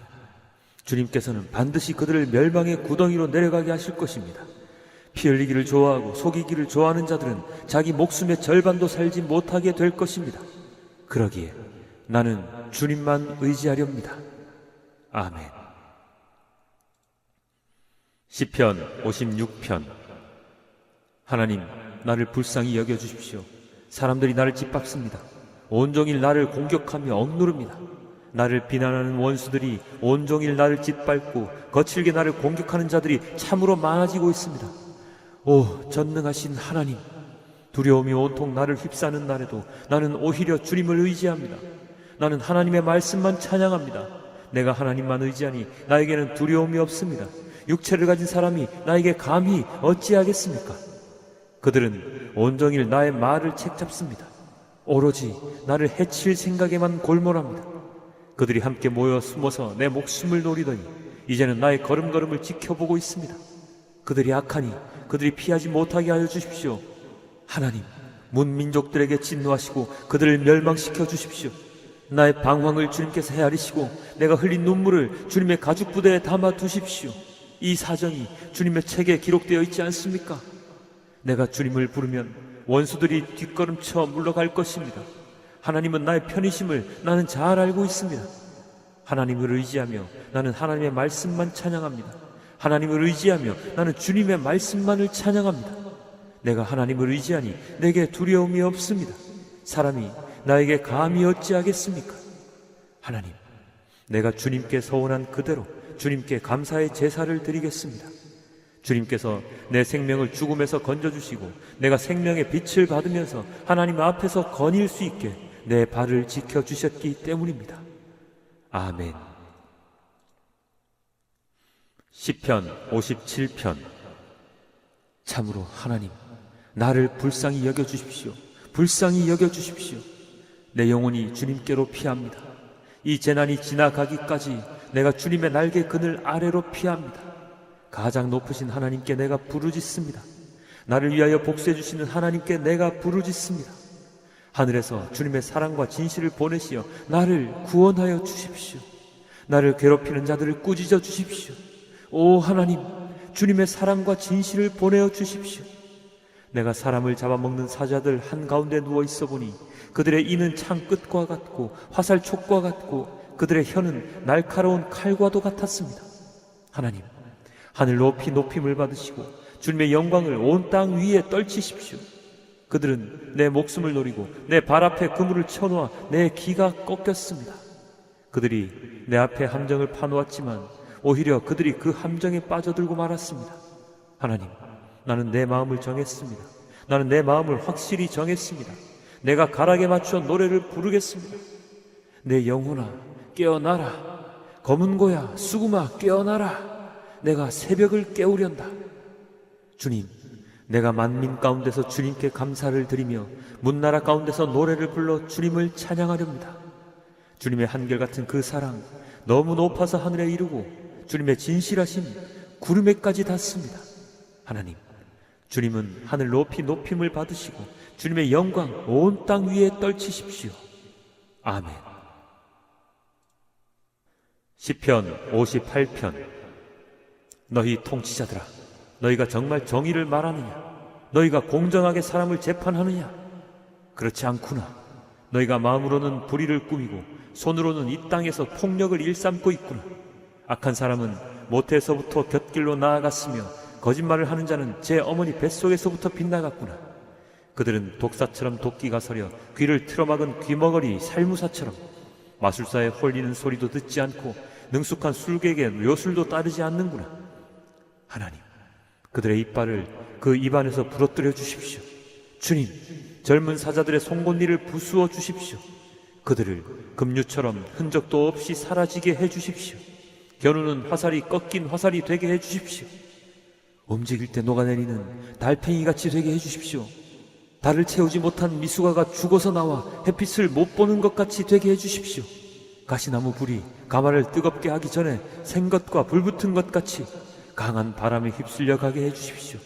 주님께서는 반드시 그들을 멸망의 구덩이로 내려가게 하실 것입니다. 피 흘리기를 좋아하고 속이기를 좋아하는 자들은 자기 목숨의 절반도 살지 못하게 될 것입니다. 그러기에 나는 주님만 의지하렵니다. 아멘. 시편 56편. 하나님, 나를 불쌍히 여겨주십시오. 사람들이 나를 짓밟습니다. 온종일 나를 공격하며 억누릅니다. 나를 비난하는 원수들이 온종일 나를 짓밟고 거칠게 나를 공격하는 자들이 참으로 많아지고 있습니다. 오, 전능하신 하나님, 두려움이 온통 나를 휩싸는 날에도 나는 오히려 주님을 의지합니다. 나는 하나님의 말씀만 찬양합니다. 내가 하나님만 의지하니 나에게는 두려움이 없습니다. 육체를 가진 사람이 나에게 감히 어찌하겠습니까? 그들은 온종일 나의 말을 책잡습니다. 오로지 나를 해칠 생각에만 골몰합니다. 그들이 함께 모여 숨어서 내 목숨을 노리더니 이제는 나의 걸음걸음을 지켜보고 있습니다. 그들이 악하니 그들이 피하지 못하게 하여 주십시오. 하나님, 문민족들에게 진노하시고 그들을 멸망시켜 주십시오. 나의 방황을 주님께서 헤아리시고 내가 흘린 눈물을 주님의 가죽부대에 담아 두십시오. 이 사정이 주님의 책에 기록되어 있지 않습니까? 내가 주님을 부르면 원수들이 뒷걸음쳐 물러갈 것입니다. 하나님은 나의 편이심을 나는 잘 알고 있습니다. 하나님을 의지하며 나는 하나님의 말씀만 찬양합니다. 하나님을 의지하며 나는 주님의 말씀만을 찬양합니다. 내가 하나님을 의지하니 내게 두려움이 없습니다. 사람이 나에게 감히 어찌하겠습니까? 하나님, 내가 주님께 서원한 그대로 주님께 감사의 제사를 드리겠습니다. 주님께서 내 생명을 죽음에서 건져주시고 내가 생명의 빛을 받으면서 하나님 앞에서 거닐 수 있게 내 발을 지켜주셨기 때문입니다. 아멘. 시편 57편. 참으로 하나님, 나를 불쌍히 여겨주십시오. 불쌍히 여겨주십시오. 내 영혼이 주님께로 피합니다. 이 재난이 지나가기까지 내가 주님의 날개 그늘 아래로 피합니다. 가장 높으신 하나님께 내가 부르짖습니다. 나를 위하여 복수해 주시는 하나님께 내가 부르짖습니다. 하늘에서 주님의 사랑과 진실을 보내시어 나를 구원하여 주십시오. 나를 괴롭히는 자들을 꾸짖어 주십시오. 오 하나님, 주님의 사랑과 진실을 보내어 주십시오. 내가 사람을 잡아먹는 사자들 한가운데 누워 있어 보니 그들의 이는 창끝과 같고 화살촉과 같고 그들의 혀는 날카로운 칼과도 같았습니다. 하나님, 하늘 높이 높임을 받으시고 주님의 영광을 온 땅 위에 떨치십시오. 그들은 내 목숨을 노리고 내 발 앞에 그물을 쳐놓아 내 기가 꺾였습니다. 그들이 내 앞에 함정을 파놓았지만 오히려 그들이 그 함정에 빠져들고 말았습니다. 하나님, 나는 내 마음을 정했습니다. 나는 내 마음을 확실히 정했습니다. 내가 가락에 맞춰 노래를 부르겠습니다. 내 영혼아 깨어나라. 검은 고야 수구마 깨어나라. 내가 새벽을 깨우련다. 주님, 내가 만민 가운데서 주님께 감사를 드리며 문나라 가운데서 노래를 불러 주님을 찬양하렵니다. 주님의 한결같은 그 사랑 너무 높아서 하늘에 이르고 주님의 진실하심 구름에까지 닿습니다. 하나님, 주님은 하늘 높이 높임을 받으시고 주님의 영광 온 땅 위에 떨치십시오. 아멘. 시편 58편. 너희 통치자들아, 너희가 정말 정의를 말하느냐? 너희가 공정하게 사람을 재판하느냐? 그렇지 않구나. 너희가 마음으로는 불의를 꾸미고 손으로는 이 땅에서 폭력을 일삼고 있구나. 악한 사람은 모태에서부터 곁길로 나아갔으며 거짓말을 하는 자는 제 어머니 뱃속에서부터 빗나갔구나. 그들은 독사처럼 도끼가 서려 귀를 틀어막은 귀머거리 살무사처럼 마술사의 홀리는 소리도 듣지 않고 능숙한 술객의 묘술도 따르지 않는구나. 하나님, 그들의 이빨을 그 입안에서 부러뜨려 주십시오. 주님, 젊은 사자들의 송곳니를 부수어 주십시오. 그들을 급류처럼 흔적도 없이 사라지게 해 주십시오. 겨누는 화살이 꺾인 화살이 되게 해 주십시오. 움직일 때 녹아내리는 달팽이같이 되게 해 주십시오. 달을 채우지 못한 미숙아가 죽어서 나와 햇빛을 못 보는 것 같이 되게 해 주십시오. 가시나무 불이 가마를 뜨겁게 하기 전에 생것과 불붙은 것 같이 강한 바람에 휩쓸려 가게 해 주십시오.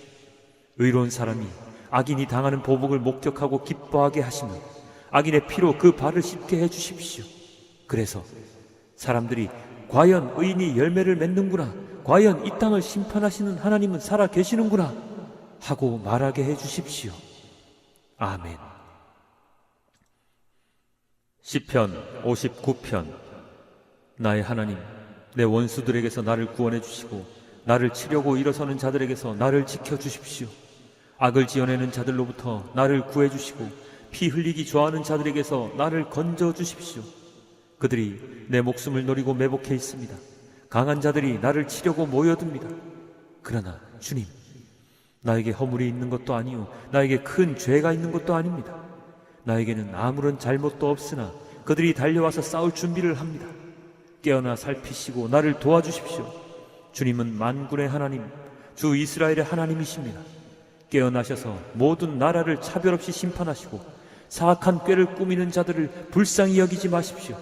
의로운 사람이 악인이 당하는 보복을 목격하고 기뻐하게 하시며 악인의 피로 그 발을 씻게 해 주십시오. 그래서 사람들이 과연 의인이 열매를 맺는구나, 과연 이 땅을 심판하시는 하나님은 살아 계시는구나 하고 말하게 해 주십시오. 아멘. 시편 59편. 나의 하나님, 내 원수들에게서 나를 구원해 주시고 나를 치려고 일어서는 자들에게서 나를 지켜 주십시오. 악을 지어내는 자들로부터 나를 구해 주시고 피 흘리기 좋아하는 자들에게서 나를 건져 주십시오. 그들이 내 목숨을 노리고 매복해 있습니다. 강한 자들이 나를 치려고 모여듭니다. 그러나 주님, 나에게 허물이 있는 것도 아니요 나에게 큰 죄가 있는 것도 아닙니다. 나에게는 아무런 잘못도 없으나 그들이 달려와서 싸울 준비를 합니다. 깨어나 살피시고 나를 도와주십시오. 주님은 만군의 하나님, 주 이스라엘의 하나님이십니다. 깨어나셔서 모든 나라를 차별 없이 심판하시고 사악한 꾀를 꾸미는 자들을 불쌍히 여기지 마십시오.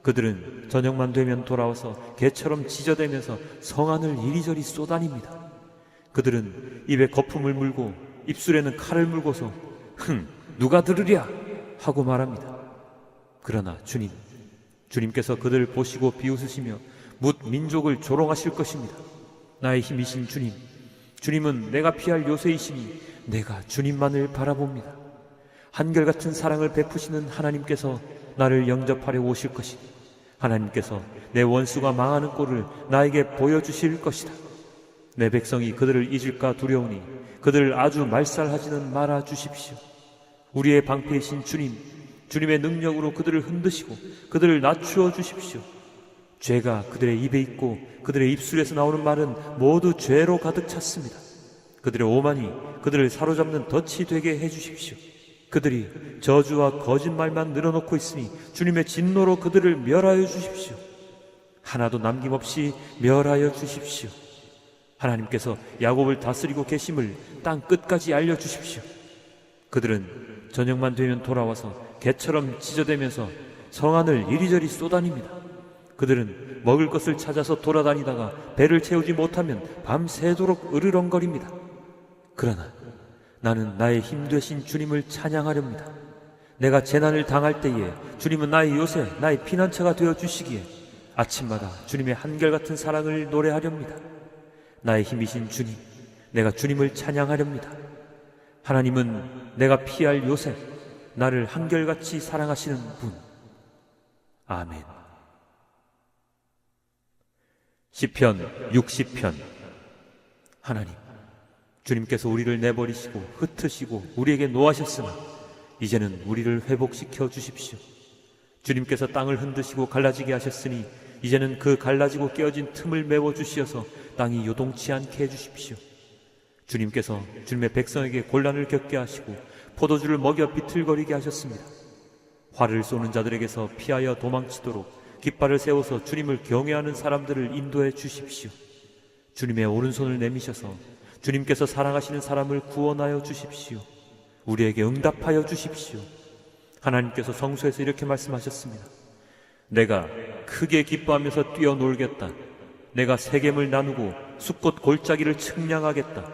그들은 저녁만 되면 돌아와서 개처럼 짖어대면서 성안을 이리저리 쏘다닙니다. 그들은 입에 거품을 물고 입술에는 칼을 물고서 누가 들으랴 하고 말합니다. 그러나 주님께서 그들을 보시고 비웃으시며 뭇 민족을 조롱하실 것입니다. 나의 힘이신 주님은 내가 피할 요새이시니 내가 주님만을 바라봅니다. 한결같은 사랑을 베푸시는 하나님께서 나를 영접하려 오실 것이니 하나님께서 내 원수가 망하는 꼴을 나에게 보여주실 것이다. 내 백성이 그들을 잊을까 두려우니 그들을 아주 말살하지는 말아 주십시오. 우리의 방패이신 주님의 능력으로 그들을 흔드시고 그들을 낮추어 주십시오. 죄가 그들의 입에 있고 그들의 입술에서 나오는 말은 모두 죄로 가득 찼습니다. 그들의 오만이 그들을 사로잡는 덫이 되게 해주십시오. 그들이 저주와 거짓말만 늘어놓고 있으니 주님의 진노로 그들을 멸하여 주십시오. 하나도 남김없이 멸하여 주십시오. 하나님께서 야곱을 다스리고 계심을 땅 끝까지 알려주십시오. 그들은 저녁만 되면 돌아와서 개처럼 짖어대면서 성안을 이리저리 쏘다닙니다. 그들은 먹을 것을 찾아서 돌아다니다가 배를 채우지 못하면 밤새도록 으르렁거립니다. 그러나 나는 나의 힘 되신 주님을 찬양하렵니다. 내가 재난을 당할 때에 주님은 나의 요새, 나의 피난처가 되어 주시기에 아침마다 주님의 한결같은 사랑을 노래하렵니다. 나의 힘이신 주님, 내가 주님을 찬양하렵니다. 하나님은 내가 피할 요새, 나를 한결같이 사랑하시는 분. 아멘. 시편 60편. 하나님, 주님께서 우리를 내버리시고 흩으시고 우리에게 노하셨으나 이제는 우리를 회복시켜 주십시오. 주님께서 땅을 흔드시고 갈라지게 하셨으니 이제는 그 갈라지고 깨어진 틈을 메워 주시어서 땅이 요동치 않게 해주십시오. 주님께서 주님의 백성에게 곤란을 겪게 하시고 포도주를 먹여 비틀거리게 하셨습니다. 활을 쏘는 자들에게서 피하여 도망치도록 깃발을 세워서 주님을 경외하는 사람들을 인도해 주십시오. 주님의 오른손을 내미셔서 주님께서 사랑하시는 사람을 구원하여 주십시오. 우리에게 응답하여 주십시오. 하나님께서 성소에서 이렇게 말씀하셨습니다. 내가 크게 기뻐하면서 뛰어놀겠다. 내가 세겜을 나누고 숲꽃 골짜기를 측량하겠다.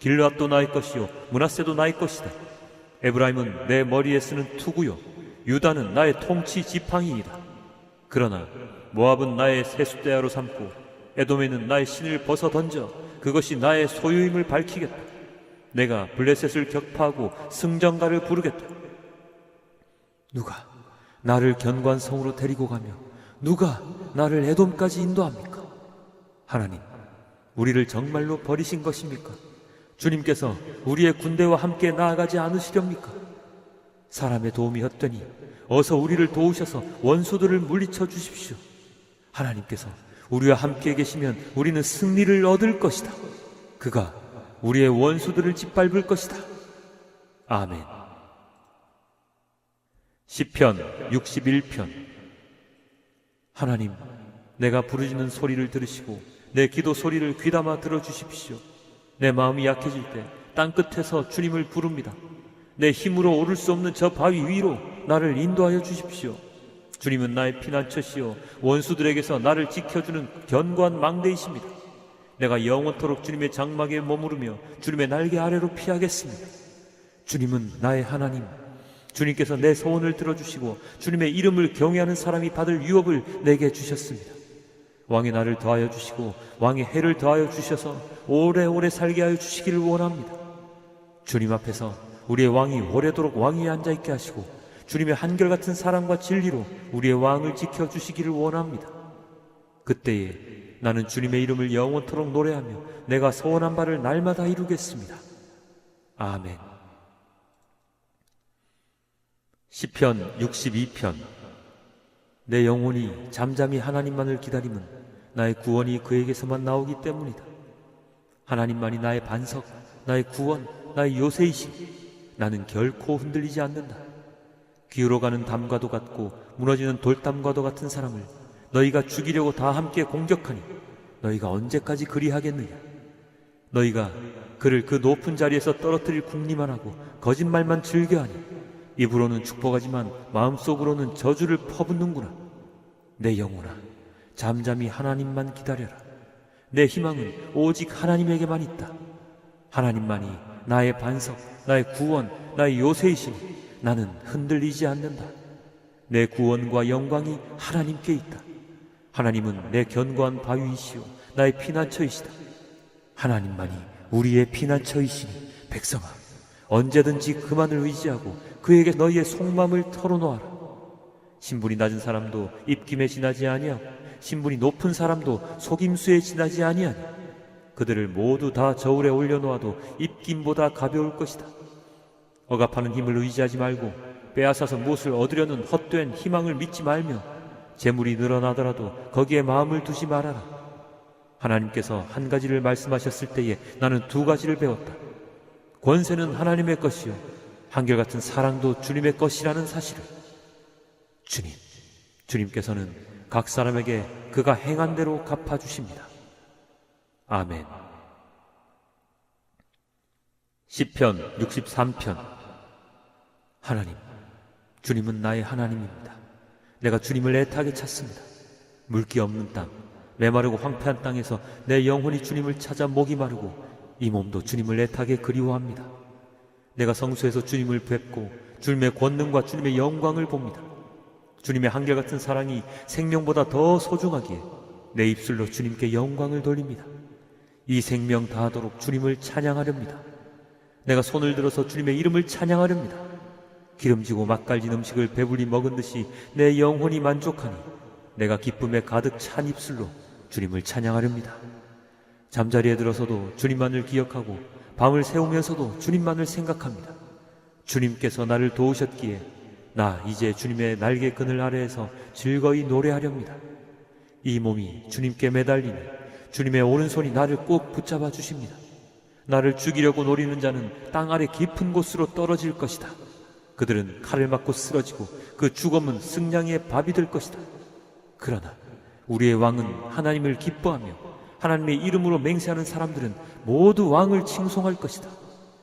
길르앗도 나의 것이요 므낫세도 나의 것이다. 에브라임은 내 머리에 쓰는 투구요 유다는 나의 통치 지팡이이다. 그러나 모압은 나의 세숫대야로 삼고 에돔에는 나의 신을 벗어 던져 그것이 나의 소유임을 밝히겠다. 내가 블레셋을 격파하고 승전가를 부르겠다. 누가 나를 견관성으로 데리고 가며 누가 나를 에돔까지 인도합니까? 하나님, 우리를 정말로 버리신 것입니까? 주님께서 우리의 군대와 함께 나아가지 않으시렵니까? 사람의 도움이 헛되니 어서 우리를 도우셔서 원수들을 물리쳐 주십시오. 하나님께서 우리와 함께 계시면 우리는 승리를 얻을 것이다. 그가 우리의 원수들을 짓밟을 것이다. 아멘. 시편 61편. 하나님, 내가 부르짖는 소리를 들으시고 내 기도 소리를 귀담아 들어주십시오. 내 마음이 약해질 때 땅끝에서 주님을 부릅니다. 내 힘으로 오를 수 없는 저 바위 위로 나를 인도하여 주십시오. 주님은 나의 피난처시요 원수들에게서 나를 지켜주는 견고한 망대이십니다. 내가 영원토록 주님의 장막에 머무르며 주님의 날개 아래로 피하겠습니다. 주님은 나의 하나님, 주님께서 내 소원을 들어주시고 주님의 이름을 경외하는 사람이 받을 유업을 내게 주셨습니다. 왕의 날을 더하여 주시고 왕의 해를 더하여 주셔서 오래오래 살게 하여 주시기를 원합니다. 주님 앞에서 우리의 왕이 오래도록 왕위에 앉아있게 하시고 주님의 한결같은 사랑과 진리로 우리의 왕을 지켜주시기를 원합니다. 그때에 나는 주님의 이름을 영원토록 노래하며 내가 소원한 바를 날마다 이루겠습니다. 아멘. 시편 62편. 내 영혼이 잠잠히 하나님만을 기다림은 나의 구원이 그에게서만 나오기 때문이다. 하나님만이 나의 반석, 나의 구원, 나의 요새이시니 나는 결코 흔들리지 않는다. 기울어가는 담과도 같고 무너지는 돌담과도 같은 사람을 너희가 죽이려고 다 함께 공격하니 너희가 언제까지 그리하겠느냐. 너희가 그를 그 높은 자리에서 떨어뜨릴 궁리만 하고 거짓말만 즐겨하니 입으로는 축복하지만 마음속으로는 저주를 퍼붓는구나. 내 영혼아, 잠잠히 하나님만 기다려라. 내 희망은 오직 하나님에게만 있다. 하나님만이 나의 반석, 나의 구원, 나의 요새이시니 나는 흔들리지 않는다. 내 구원과 영광이 하나님께 있다. 하나님은 내 견고한 바위이시오 나의 피난처이시다. 하나님만이 우리의 피난처이시니 백성아, 언제든지 그만을 의지하고 그에게 너희의 속마음을 털어놓아라. 신분이 낮은 사람도 입김에 지나지 아니하고 신분이 높은 사람도 속임수에 지나지 아니하니 그들을 모두 다 저울에 올려놓아도 입김보다 가벼울 것이다. 억압하는 힘을 의지하지 말고 빼앗아서 무엇을 얻으려는 헛된 희망을 믿지 말며 재물이 늘어나더라도 거기에 마음을 두지 말아라. 하나님께서 한 가지를 말씀하셨을 때에 나는 두 가지를 배웠다. 권세는 하나님의 것이요 한결같은 사랑도 주님의 것이라는 사실을. 주님께서는 각 사람에게 그가 행한 대로 갚아주십니다. 아멘. 시편 63편. 하나님, 주님은 나의 하나님입니다. 내가 주님을 애타게 찾습니다. 물기 없는 땅, 메마르고 황폐한 땅에서 내 영혼이 주님을 찾아 목이 마르고 이 몸도 주님을 애타게 그리워합니다. 내가 성소에서 주님을 뵙고 주님의 권능과 주님의 영광을 봅니다. 주님의 한결같은 사랑이 생명보다 더 소중하기에 내 입술로 주님께 영광을 돌립니다. 이 생명 다하도록 주님을 찬양하렵니다. 내가 손을 들어서 주님의 이름을 찬양하렵니다. 기름지고 맛깔진 음식을 배불리 먹은 듯이 내 영혼이 만족하니 내가 기쁨에 가득 찬 입술로 주님을 찬양하렵니다. 잠자리에 들어서도 주님만을 기억하고 밤을 새우면서도 주님만을 생각합니다. 주님께서 나를 도우셨기에 나 이제 주님의 날개 그늘 아래에서 즐거이 노래하렵니다. 이 몸이 주님께 매달리니 주님의 오른손이 나를 꼭 붙잡아 주십니다. 나를 죽이려고 노리는 자는 땅 아래 깊은 곳으로 떨어질 것이다. 그들은 칼을 맞고 쓰러지고 그 죽음은 승냥이의 밥이 될 것이다. 그러나 우리의 왕은 하나님을 기뻐하며 하나님의 이름으로 맹세하는 사람들은 모두 왕을 칭송할 것이다.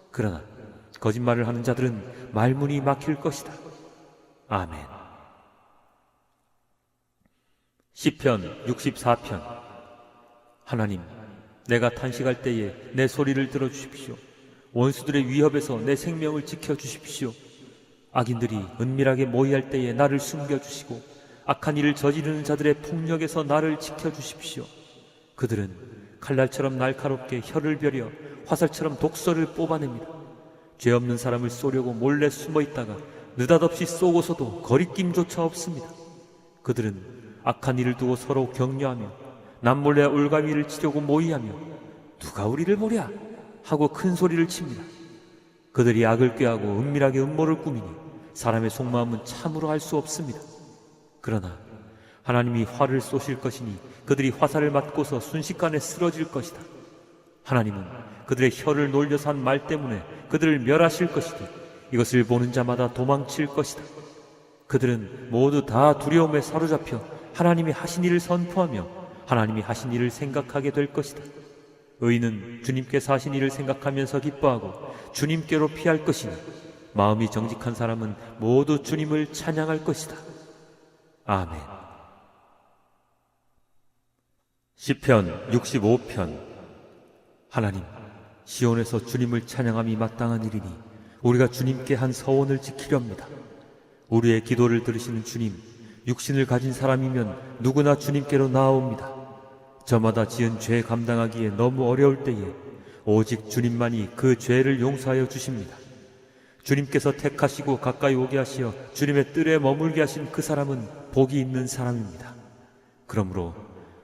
그러나 거짓말을 하는 자들은 말문이 막힐 것이다. 아멘. 시편 64편. 하나님, 내가 탄식할 때에 내 소리를 들어주십시오. 원수들의 위협에서 내 생명을 지켜주십시오. 악인들이 은밀하게 모의할 때에 나를 숨겨주시고 악한 일을 저지르는 자들의 폭력에서 나를 지켜주십시오. 그들은 칼날처럼 날카롭게 혀를 벼려 화살처럼 독소를 뽑아냅니다. 죄 없는 사람을 쏘려고 몰래 숨어있다가 느닷없이 쏘고서도 거리낌조차 없습니다. 그들은 악한 일을 두고 서로 격려하며 남몰래 올가미를 치려고 모의하며 누가 우리를 보랴 하고 큰 소리를 칩니다. 그들이 악을 꾀하고 은밀하게 음모를 꾸미니 사람의 속마음은 참으로 알 수 없습니다. 그러나 하나님이 화를 쏘실 것이니 그들이 화살을 맞고서 순식간에 쓰러질 것이다. 하나님은 그들의 혀를 놀려서 한 말 때문에 그들을 멸하실 것이니 이것을 보는 자마다 도망칠 것이다. 그들은 모두 다 두려움에 사로잡혀 하나님이 하신 일을 선포하며 하나님이 하신 일을 생각하게 될 것이다. 의인은 주님께서 하신 일을 생각하면서 기뻐하고 주님께로 피할 것이니 마음이 정직한 사람은 모두 주님을 찬양할 것이다. 아멘. 시편 65편. 하나님, 시온에서 주님을 찬양함이 마땅한 일이니 우리가 주님께 한 서원을 지키렵니다. 우리의 기도를 들으시는 주님, 육신을 가진 사람이면 누구나 주님께로 나아옵니다. 저마다 지은 죄 감당하기에 너무 어려울 때에 오직 주님만이 그 죄를 용서하여 주십니다. 주님께서 택하시고 가까이 오게 하시어 주님의 뜰에 머물게 하신 그 사람은 복이 있는 사람입니다. 그러므로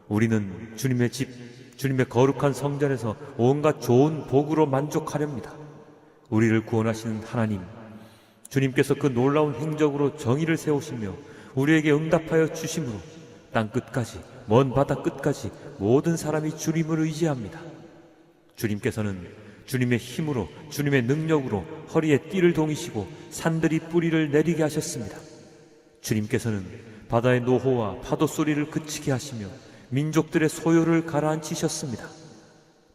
우리는 주님의 집, 주님의 거룩한 성전에서 온갖 좋은 복으로 만족하렵니다. 우리를 구원하시는 하나님, 주님께서 그 놀라운 행적으로 정의를 세우시며 우리에게 응답하여 주심으로 땅 끝까지, 먼 바다 끝까지 모든 사람이 주님을 의지합니다. 주님께서는 주님의 힘으로, 주님의 능력으로 허리에 띠를 동이시고 산들이 뿌리를 내리게 하셨습니다. 주님께서는 바다의 노호와 파도 소리를 그치게 하시며 민족들의 소요를 가라앉히셨습니다.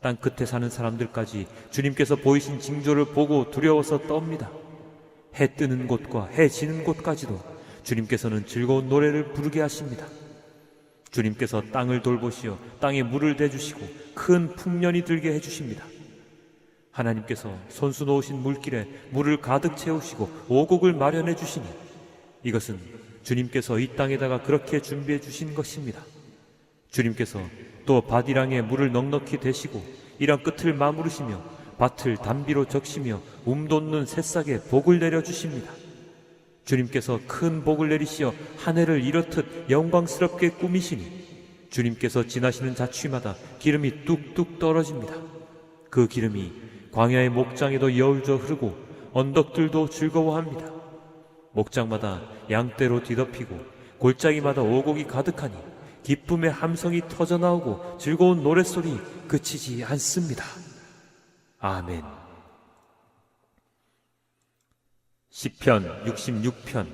땅 끝에 사는 사람들까지 주님께서 보이신 징조를 보고 두려워서 떱니다. 해 뜨는 곳과 해 지는 곳까지도 주님께서는 즐거운 노래를 부르게 하십니다. 주님께서 땅을 돌보시어 땅에 물을 대주시고 큰 풍년이 들게 해주십니다. 하나님께서 손수 놓으신 물길에 물을 가득 채우시고 오곡을 마련해 주시니 이것은 주님께서 이 땅에다가 그렇게 준비해 주신 것입니다. 주님께서 또 밭이랑에 물을 넉넉히 대시고 이랑 끝을 마무르시며 밭을 담비로 적시며 돋는 새싹에 복을 내려주십니다. 주님께서 큰 복을 내리시어 한 해를 이렇듯 영광스럽게 꾸미시니 주님께서 지나시는 자취마다 기름이 뚝뚝 떨어집니다. 그 기름이 광야의 목장에도 여울져 흐르고 언덕들도 즐거워합니다. 목장마다 양떼로 뒤덮이고 골짜기마다 오곡이 가득하니 기쁨의 함성이 터져나오고 즐거운 노랫소리 그치지 않습니다. 아멘. 시편 66편.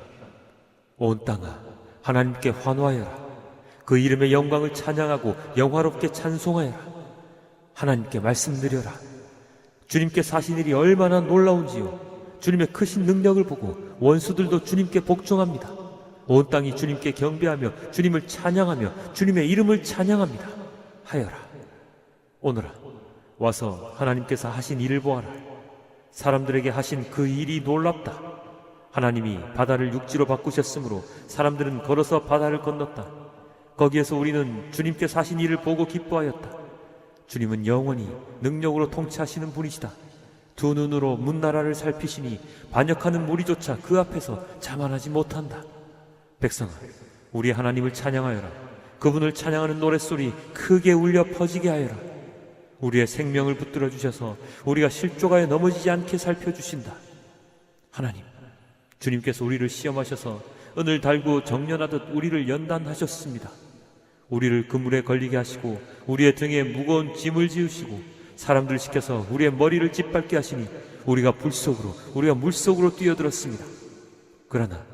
온 땅아, 하나님께 환호하여라. 그 이름의 영광을 찬양하고 영화롭게 찬송하여라. 하나님께 말씀드려라. 주님께서 하신 일이 얼마나 놀라운지요. 주님의 크신 능력을 보고 원수들도 주님께 복종합니다. 온 땅이 주님께 경배하며 주님을 찬양하며 주님의 이름을 찬양합니다. 하여라. 오너라, 와서 하나님께서 하신 일을 보아라. 사람들에게 하신 그 일이 놀랍다. 하나님이 바다를 육지로 바꾸셨으므로 사람들은 걸어서 바다를 건넜다. 거기에서 우리는 주님께서 하신 일을 보고 기뻐하였다. 주님은 영원히 능력으로 통치하시는 분이시다. 두 눈으로 문나라를 살피시니 반역하는 무리조차 그 앞에서 자만하지 못한다. 백성아, 우리 하나님을 찬양하여라. 그분을 찬양하는 노랫소리 크게 울려 퍼지게 하여라. 우리의 생명을 붙들어 주셔서 우리가 실족하여 넘어지지 않게 살펴주신다. 하나님, 주님께서 우리를 시험하셔서 은을 달고 정련하듯 우리를 연단하셨습니다. 우리를 그물에 걸리게 하시고 우리의 등에 무거운 짐을 지으시고 사람들을 시켜서 우리의 머리를 짓밟게 하시니 우리가 우리가 물속으로 뛰어들었습니다. 그러나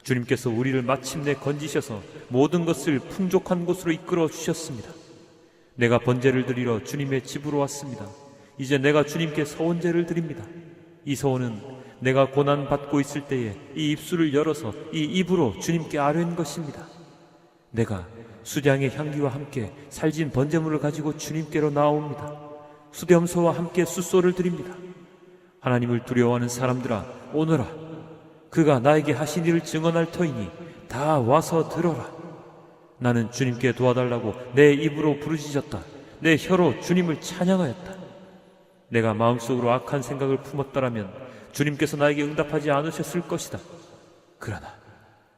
주님께서 우리를 마침내 건지셔서 모든 것을 풍족한 곳으로 이끌어 주셨습니다. 내가 번제를 드리러 주님의 집으로 왔습니다. 이제 내가 주님께 서원제를 드립니다. 이 서원은 내가 고난받고 있을 때에 이 입술을 열어서 이 입으로 주님께 아뢰는 것입니다. 내가 수량의 향기와 함께 살진 번제물을 가지고 주님께로 나옵니다. 수렴소와 함께 숫소를 드립니다. 하나님을 두려워하는 사람들아, 오너라. 그가 나에게 하신 일을 증언할 터이니 다 와서 들어라. 나는 주님께 도와달라고 내 입으로 부르짖었다. 내 혀로 주님을 찬양하였다. 내가 마음속으로 악한 생각을 품었더라면 주님께서 나에게 응답하지 않으셨을 것이다. 그러나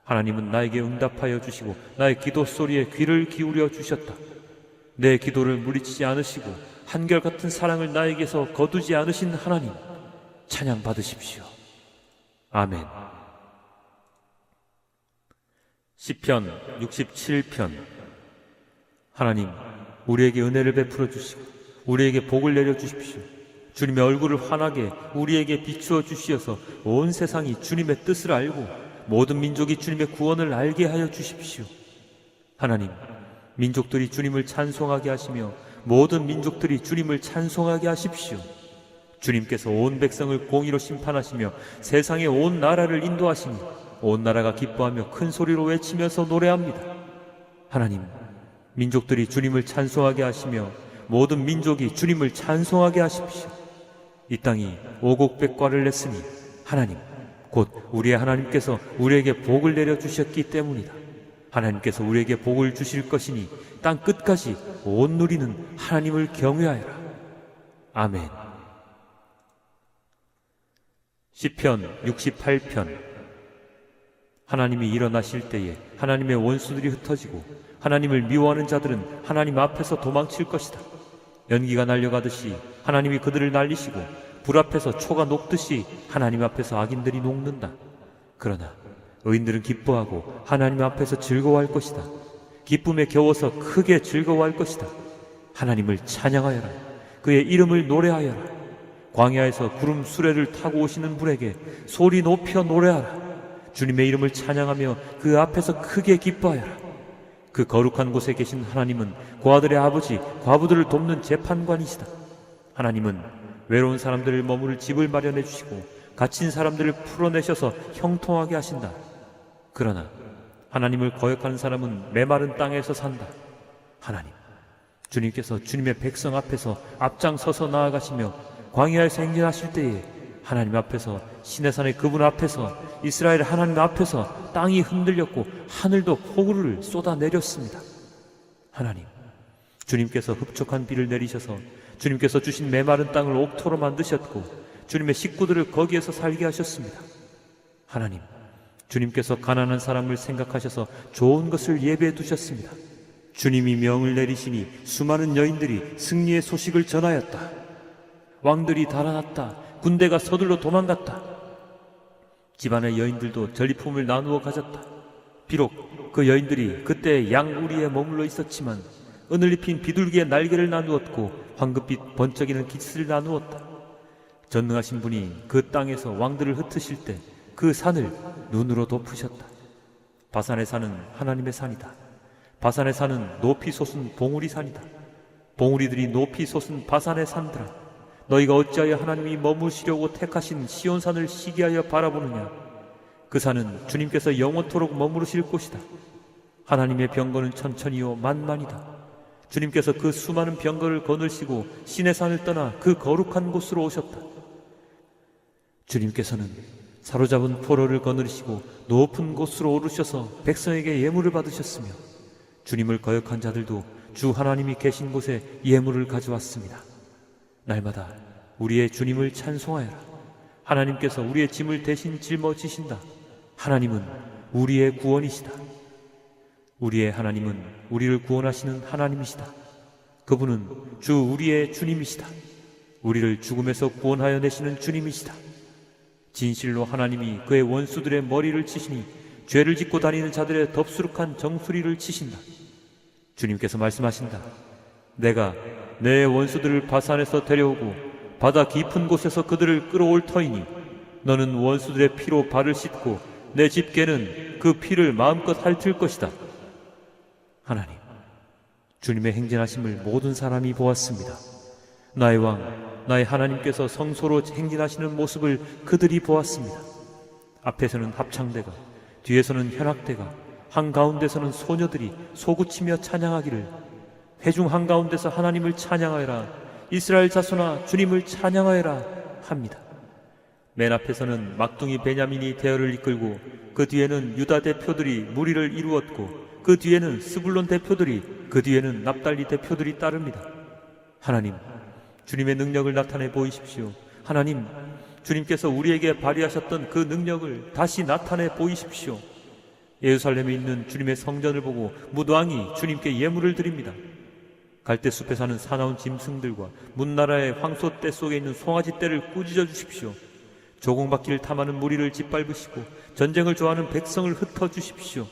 하나님은 나에게 응답하여 주시고 나의 기도 소리에 귀를 기울여 주셨다. 내 기도를 물리치지 않으시고 한결같은 사랑을 나에게서 거두지 않으신 하나님, 찬양 받으십시오. 아멘. 시편 67편. 하나님, 우리에게 은혜를 베풀어 주시고 우리에게 복을 내려 주십시오. 주님의 얼굴을 환하게 우리에게 비추어 주시어서 온 세상이 주님의 뜻을 알고 모든 민족이 주님의 구원을 알게 하여 주십시오. 하나님, 민족들이 주님을 찬송하게 하시며 모든 민족들이 주님을 찬송하게 하십시오. 주님께서 온 백성을 공의로 심판하시며 세상의 온 나라를 인도하시니 온 나라가 기뻐하며 큰 소리로 외치면서 노래합니다. 하나님, 민족들이 주님을 찬송하게 하시며 모든 민족이 주님을 찬송하게 하십시오. 이 땅이 오곡백과를 냈으니 하나님, 곧 우리의 하나님께서 우리에게 복을 내려 주셨기 때문이다. 하나님께서 우리에게 복을 주실 것이니 땅 끝까지 온 누리는 하나님을 경외하여라. 아멘. 시편 68편. 하나님이 일어나실 때에 하나님의 원수들이 흩어지고 하나님을 미워하는 자들은 하나님 앞에서 도망칠 것이다. 연기가 날려가듯이 하나님이 그들을 날리시고 불 앞에서 초가 녹듯이 하나님 앞에서 악인들이 녹는다. 그러나 의인들은 기뻐하고 하나님 앞에서 즐거워할 것이다. 기쁨에 겨워서 크게 즐거워할 것이다. 하나님을 찬양하여라. 그의 이름을 노래하여라. 광야에서 구름 수레를 타고 오시는 분에게 소리 높여 노래하라. 주님의 이름을 찬양하며 그 앞에서 크게 기뻐하여라. 그 거룩한 곳에 계신 하나님은 고아들의 아버지, 과부들을 돕는 재판관이시다. 하나님은 외로운 사람들을 머무를 집을 마련해 주시고 갇힌 사람들을 풀어내셔서 형통하게 하신다. 그러나 하나님을 거역하는 사람은 메마른 땅에서 산다. 하나님, 주님께서 주님의 백성 앞에서 앞장서서 나아가시며 광야에서 행진하실 때에 하나님 앞에서, 시내산의 그분 앞에서, 이스라엘 하나님 앞에서 땅이 흔들렸고 하늘도 폭우를 쏟아내렸습니다. 하나님, 주님께서 흡족한 비를 내리셔서 주님께서 주신 메마른 땅을 옥토로 만드셨고 주님의 식구들을 거기에서 살게 하셨습니다. 하나님, 주님께서 가난한 사람을 생각하셔서 좋은 것을 예배해 두셨습니다. 주님이 명을 내리시니 수많은 여인들이 승리의 소식을 전하였다. 왕들이 달아났다. 군대가 서둘러 도망갔다. 집안의 여인들도 전리품을 나누어 가졌다. 비록 그 여인들이 그때 양우리에 머물러 있었지만 은을 입힌 비둘기의 날개를 나누었고 황금빛 번쩍이는 깃을 나누었다. 전능하신 분이 그 땅에서 왕들을 흩으실 때 그 산을 눈으로 덮으셨다. 바산의 산은 하나님의 산이다. 바산의 산은 높이 솟은 봉우리 산이다. 봉우리들이 높이 솟은 바산의 산들아, 너희가 어찌하여 하나님이 머무시려고 택하신 시온산을 시기하여 바라보느냐. 그 산은 주님께서 영원토록 머무르실 곳이다. 하나님의 병거는 천천히요 만만이다. 주님께서 그 수많은 병거를 거느시고 시내산을 떠나 그 거룩한 곳으로 오셨다. 주님께서는 사로잡은 포로를 거느리시고 높은 곳으로 오르셔서 백성에게 예물을 받으셨으며 주님을 거역한 자들도 주 하나님이 계신 곳에 예물을 가져왔습니다. 날마다 우리의 주님을 찬송하여라. 하나님께서 우리의 짐을 대신 짊어지신다. 하나님은 우리의 구원이시다. 우리의 하나님은 우리를 구원하시는 하나님이시다. 그분은 주 우리의 주님이시다. 우리를 죽음에서 구원하여 내시는 주님이시다. 진실로 하나님이 그의 원수들의 머리를 치시니 죄를 짓고 다니는 자들의 덥수룩한 정수리를 치신다. 주님께서 말씀하신다. 내가 내 원수들을 바산에서 데려오고 바다 깊은 곳에서 그들을 끌어올 터이니 너는 원수들의 피로 발을 씻고 내 집게는 그 피를 마음껏 핥을 것이다. 하나님, 주님의 행진하심을 모든 사람이 보았습니다. 나의 왕, 나의 하나님께서 성소로 행진하시는 모습을 그들이 보았습니다. 앞에서는 합창대가, 뒤에서는 현악대가, 한가운데서는 소녀들이 소구치며 찬양하기를, 회중 한가운데서 하나님을 찬양하여라, 이스라엘 자손아 주님을 찬양하여라 합니다. 맨 앞에서는 막둥이 베냐민이 대열을 이끌고 그 뒤에는 유다 대표들이 무리를 이루었고 그 뒤에는 스불론 대표들이, 그 뒤에는 납달리 대표들이 따릅니다. 하나님, 주님의 능력을 나타내 보이십시오. 하나님, 주님께서 우리에게 발휘하셨던 그 능력을 다시 나타내 보이십시오. 예루살렘에 있는 주님의 성전을 보고 무도왕이 주님께 예물을 드립니다. 갈대숲에 사는 사나운 짐승들과 문나라의 황소떼 속에 있는 송아지떼를 꾸짖어 주십시오. 조공바퀴를 탐하는 무리를 짓밟으시고 전쟁을 좋아하는 백성을 흩어 주십시오.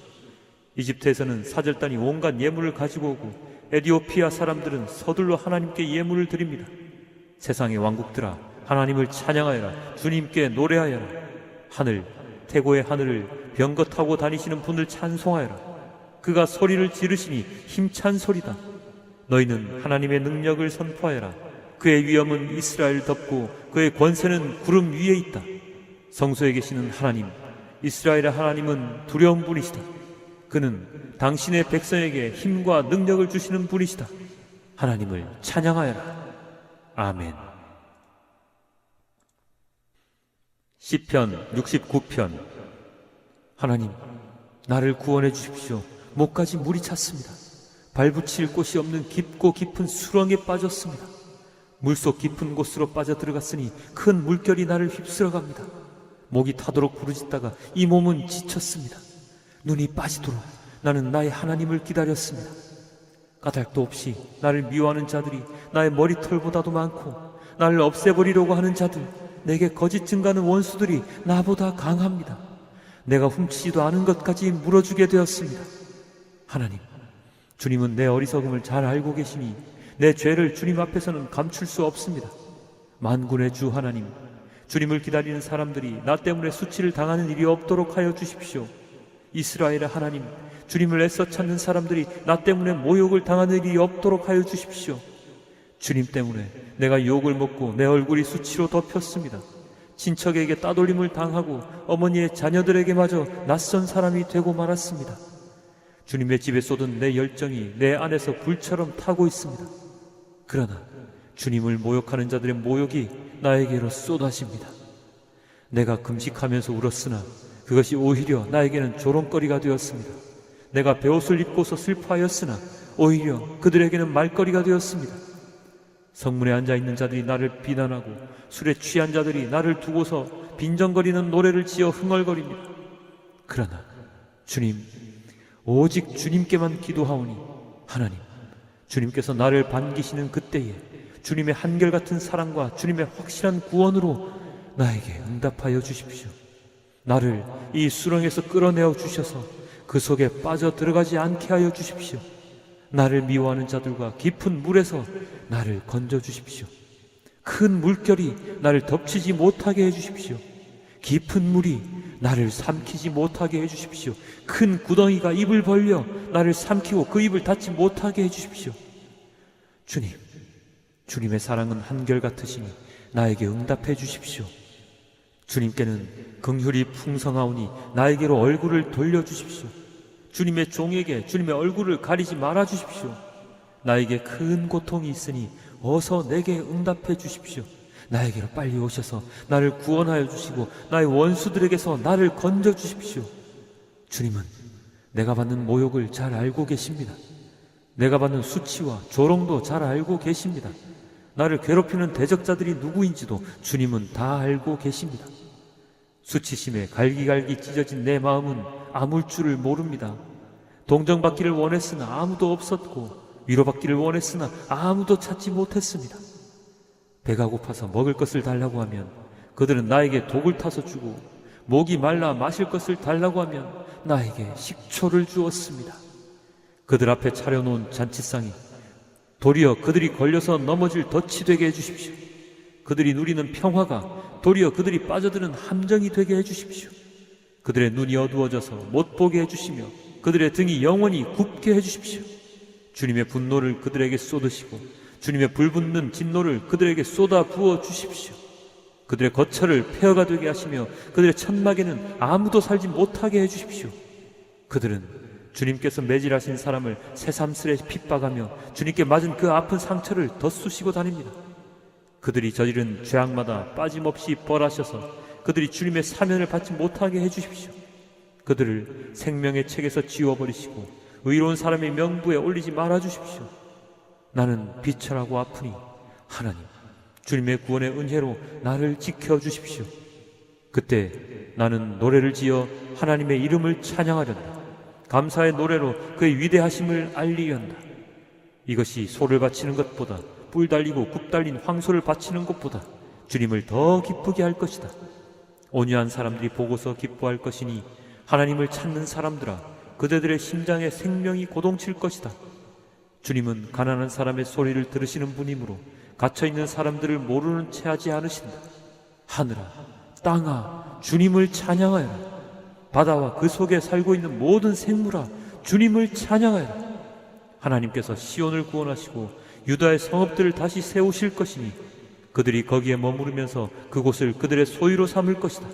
이집트에서는 사절단이 온갖 예물을 가지고 오고 에디오피아 사람들은 서둘러 하나님께 예물을 드립니다. 세상의 왕국들아, 하나님을 찬양하여라. 주님께 노래하여라. 하늘, 태고의 하늘을 병거 타고 다니시는 분을 찬송하여라. 그가 소리를 지르시니 힘찬 소리다. 너희는 하나님의 능력을 선포하여라. 그의 위엄은 이스라엘 덮고 그의 권세는 구름 위에 있다. 성소에 계시는 하나님, 이스라엘의 하나님은 두려운 분이시다. 그는 당신의 백성에게 힘과 능력을 주시는 분이시다. 하나님을 찬양하여라. 아멘. 시편 69편. 하나님, 나를 구원해 주십시오. 목까지 물이 찼습니다. 발붙일 곳이 없는 깊고 깊은 수렁에 빠졌습니다. 물속 깊은 곳으로 빠져들어갔으니 큰 물결이 나를 휩쓸어갑니다. 목이 타도록 부르짖다가 이 몸은 지쳤습니다. 눈이 빠지도록 나는 나의 하나님을 기다렸습니다. 까닭도 없이 나를 미워하는 자들이 나의 머리털보다도 많고, 나를 없애버리려고 하는 자들, 내게 거짓 증가하는 원수들이 나보다 강합니다. 내가 훔치지도 않은 것까지 물어주게 되었습니다. 하나님, 주님은 내 어리석음을 잘 알고 계시니 내 죄를 주님 앞에서는 감출 수 없습니다. 만군의 주 하나님, 주님을 기다리는 사람들이 나 때문에 수치를 당하는 일이 없도록 하여 주십시오. 이스라엘의 하나님, 주님을 애써 찾는 사람들이 나 때문에 모욕을 당하는 일이 없도록 하여 주십시오. 주님 때문에 내가 욕을 먹고 내 얼굴이 수치로 덮였습니다. 친척에게 따돌림을 당하고 어머니의 자녀들에게마저 낯선 사람이 되고 말았습니다. 주님의 집에 쏟은 내 열정이 내 안에서 불처럼 타고 있습니다. 그러나 주님을 모욕하는 자들의 모욕이 나에게로 쏟아집니다. 내가 금식하면서 울었으나 그것이 오히려 나에게는 조롱거리가 되었습니다. 내가 베옷을 입고서 슬퍼하였으나 오히려 그들에게는 말거리가 되었습니다. 성문에 앉아있는 자들이 나를 비난하고 술에 취한 자들이 나를 두고서 빈정거리는 노래를 지어 흥얼거립니다. 그러나 주님, 오직 주님께만 기도하오니 하나님, 주님께서 나를 반기시는 그때에 주님의 한결같은 사랑과 주님의 확실한 구원으로 나에게 응답하여 주십시오. 나를 이 수렁에서 끌어내어 주셔서 그 속에 빠져 들어가지 않게 하여 주십시오. 나를 미워하는 자들과 깊은 물에서 나를 건져 주십시오. 큰 물결이 나를 덮치지 못하게 해 주십시오. 깊은 물이 나를 삼키지 못하게 해 주십시오. 큰 구덩이가 입을 벌려 나를 삼키고 그 입을 닫지 못하게 해 주십시오. 주님, 주님의 사랑은 한결같으시니 나에게 응답해 주십시오. 주님께는 긍휼이 풍성하오니 나에게로 얼굴을 돌려주십시오. 주님의 종에게 주님의 얼굴을 가리지 말아 주십시오. 나에게 큰 고통이 있으니 어서 내게 응답해 주십시오. 나에게로 빨리 오셔서 나를 구원하여 주시고 나의 원수들에게서 나를 건져 주십시오. 주님은 내가 받는 모욕을 잘 알고 계십니다. 내가 받는 수치와 조롱도 잘 알고 계십니다. 나를 괴롭히는 대적자들이 누구인지도 주님은 다 알고 계십니다. 수치심에 갈기갈기 찢어진 내 마음은 아물 줄을 모릅니다. 동정받기를 원했으나 아무도 없었고 위로받기를 원했으나 아무도 찾지 못했습니다. 배가 고파서 먹을 것을 달라고 하면 그들은 나에게 독을 타서 주고, 목이 말라 마실 것을 달라고 하면 나에게 식초를 주었습니다. 그들 앞에 차려놓은 잔치상이 도리어 그들이 걸려서 넘어질 덫이 되게 해주십시오. 그들이 누리는 평화가 도리어 그들이 빠져드는 함정이 되게 해주십시오. 그들의 눈이 어두워져서 못 보게 해주시며 그들의 등이 영원히 굽게 해주십시오. 주님의 분노를 그들에게 쏟으시고 주님의 불붙는 진노를 그들에게 쏟아 부어 주십시오. 그들의 거처를 폐허가 되게 하시며 그들의 천막에는 아무도 살지 못하게 해주십시오. 그들은 주님께서 매질하신 사람을 새삼스레 핍박하며 주님께 맞은 그 아픈 상처를 덧쑤시고 다닙니다. 그들이 저지른 죄악마다 빠짐없이 벌하셔서 그들이 주님의 사면을 받지 못하게 해주십시오. 그들을 생명의 책에서 지워버리시고 의로운 사람의 명부에 올리지 말아주십시오. 나는 비천하고 아프니 하나님, 주님의 구원의 은혜로 나를 지켜주십시오. 그때 나는 노래를 지어 하나님의 이름을 찬양하련다. 감사의 노래로 그의 위대하심을 알리련다. 이것이 소를 바치는 것보다 뿔 달리고 굽 달린 황소를 바치는 것보다 주님을 더 기쁘게 할 것이다. 온유한 사람들이 보고서 기뻐할 것이니 하나님을 찾는 사람들아, 그대들의 심장에 생명이 고동칠 것이다. 주님은 가난한 사람의 소리를 들으시는 분이므로 갇혀있는 사람들을 모르는 채 하지 않으신다. 하늘아, 땅아, 주님을 찬양하여라. 바다와 그 속에 살고 있는 모든 생물아, 주님을 찬양하여라. 하나님께서 시온을 구원하시고 유다의 성읍들을 다시 세우실 것이니 그들이 거기에 머무르면서 그곳을 그들의 소유로 삼을 것이다.